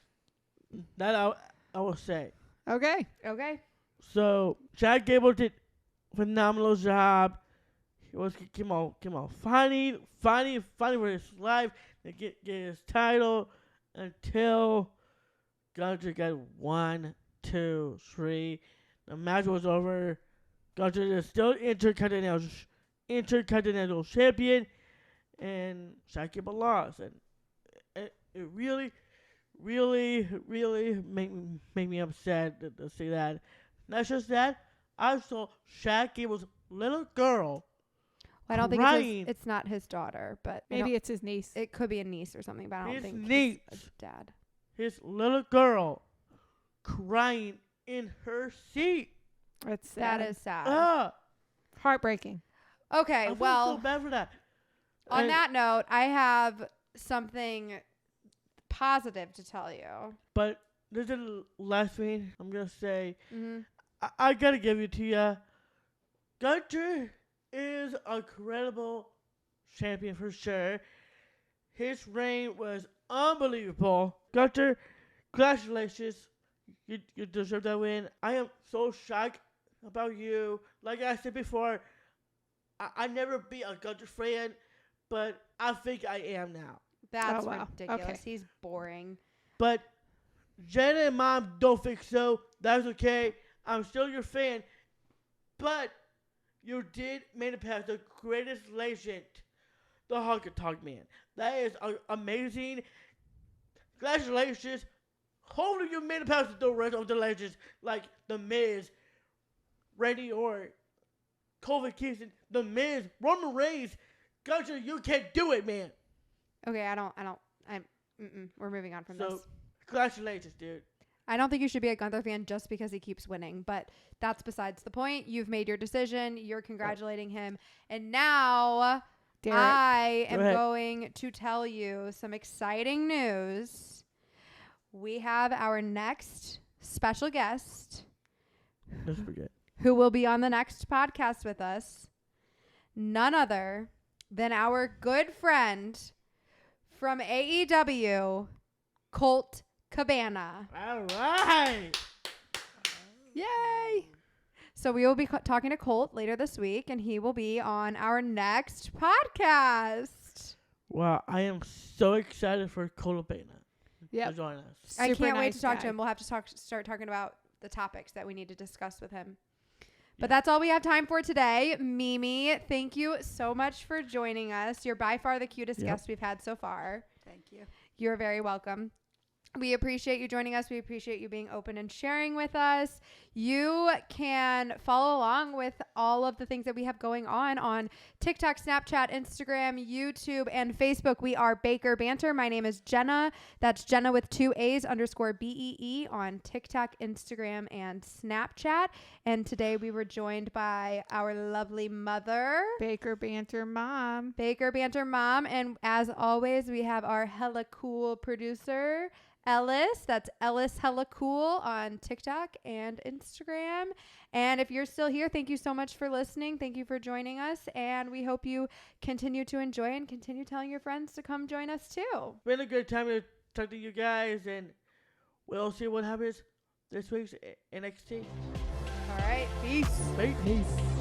That I will say. Okay. Okay. So Chad Gable did a phenomenal job. He was came on fighting for his life to get his title until Gunther got 1, 2, 3. The match was over. Gunther is still Intercontinental Champion, and Chad Gable lost. And it really made me upset to see that. Not just that, I saw Chad Gable's little girl. I don't crying. think it's not his daughter, but Maybe it's his niece. it could be a niece or something, but I don't His think niece. he's a dad. his little girl crying in her seat. It's That sad. is sad. Heartbreaking. Okay, I feel well, so bad for that. on And- that note, I have something positive to tell you. But there's a last thing I'm gonna say. Mm-hmm. I gotta give it to ya. Gunter is a credible champion for sure. His reign was unbelievable. Gunter, congratulations. You deserve that win. I am so shocked about you. Like I said before, I never be a Gunter fan, but I think I am now. That's Oh, wow. ridiculous. Okay. He's boring. But Jenna and Mom don't think so. That's okay. I'm still your fan. But you did make it past the greatest legend, the Honky Tonk Man. That is amazing. Congratulations. Hopefully you made it past the rest of the legends like The Miz, Randy Orton, Kofi Kingston, The Miz, Roman Reigns. Gunter, you can't do it, man. Okay, we're moving on from So, this. congratulations, dude. I don't think you should be a Gunther fan just because he keeps winning, but that's besides the point. You've made your decision. You're congratulating him. And now Derek. I am Go ahead. going to tell you some exciting news. We have our next special guest Let's forget. who will be on the next podcast with us. None other than our good friend from AEW, Colt Cabana. All right. Yay! So we will be talking to Colt later this week, and he will be on our next podcast. Wow, I am so excited for Colabana to Yep. join us. I Super can't wait nice to talk to guy. him. We'll have to start talking about the topics that we need to discuss with him. But that's all we have time for today. Mimi, thank you so much for joining us. You're by far the cutest Yep. guest we've had so far. Thank you. You're very welcome. We appreciate you joining us. We appreciate you being open and sharing with us. You can follow along with all of the things that we have going on TikTok, Snapchat, Instagram, YouTube, and Facebook. We are Baker Banter. My name is Jenna. That's Jenna with 2 A's _BEE on TikTok, Instagram, and Snapchat. And today we were joined by our lovely mother, Baker Banter Mom. Baker Banter Mom. And as always, we have our hella cool producer, Ellis. That's Ellis Hella Cool on TikTok and Instagram. And if you're still here, thank you so much for listening. Thank you for joining us. And we hope you continue to enjoy and continue telling your friends to come join us too. Been a good time to talk to you guys, and we'll see what happens this week's NXT. All right. Peace. Peace.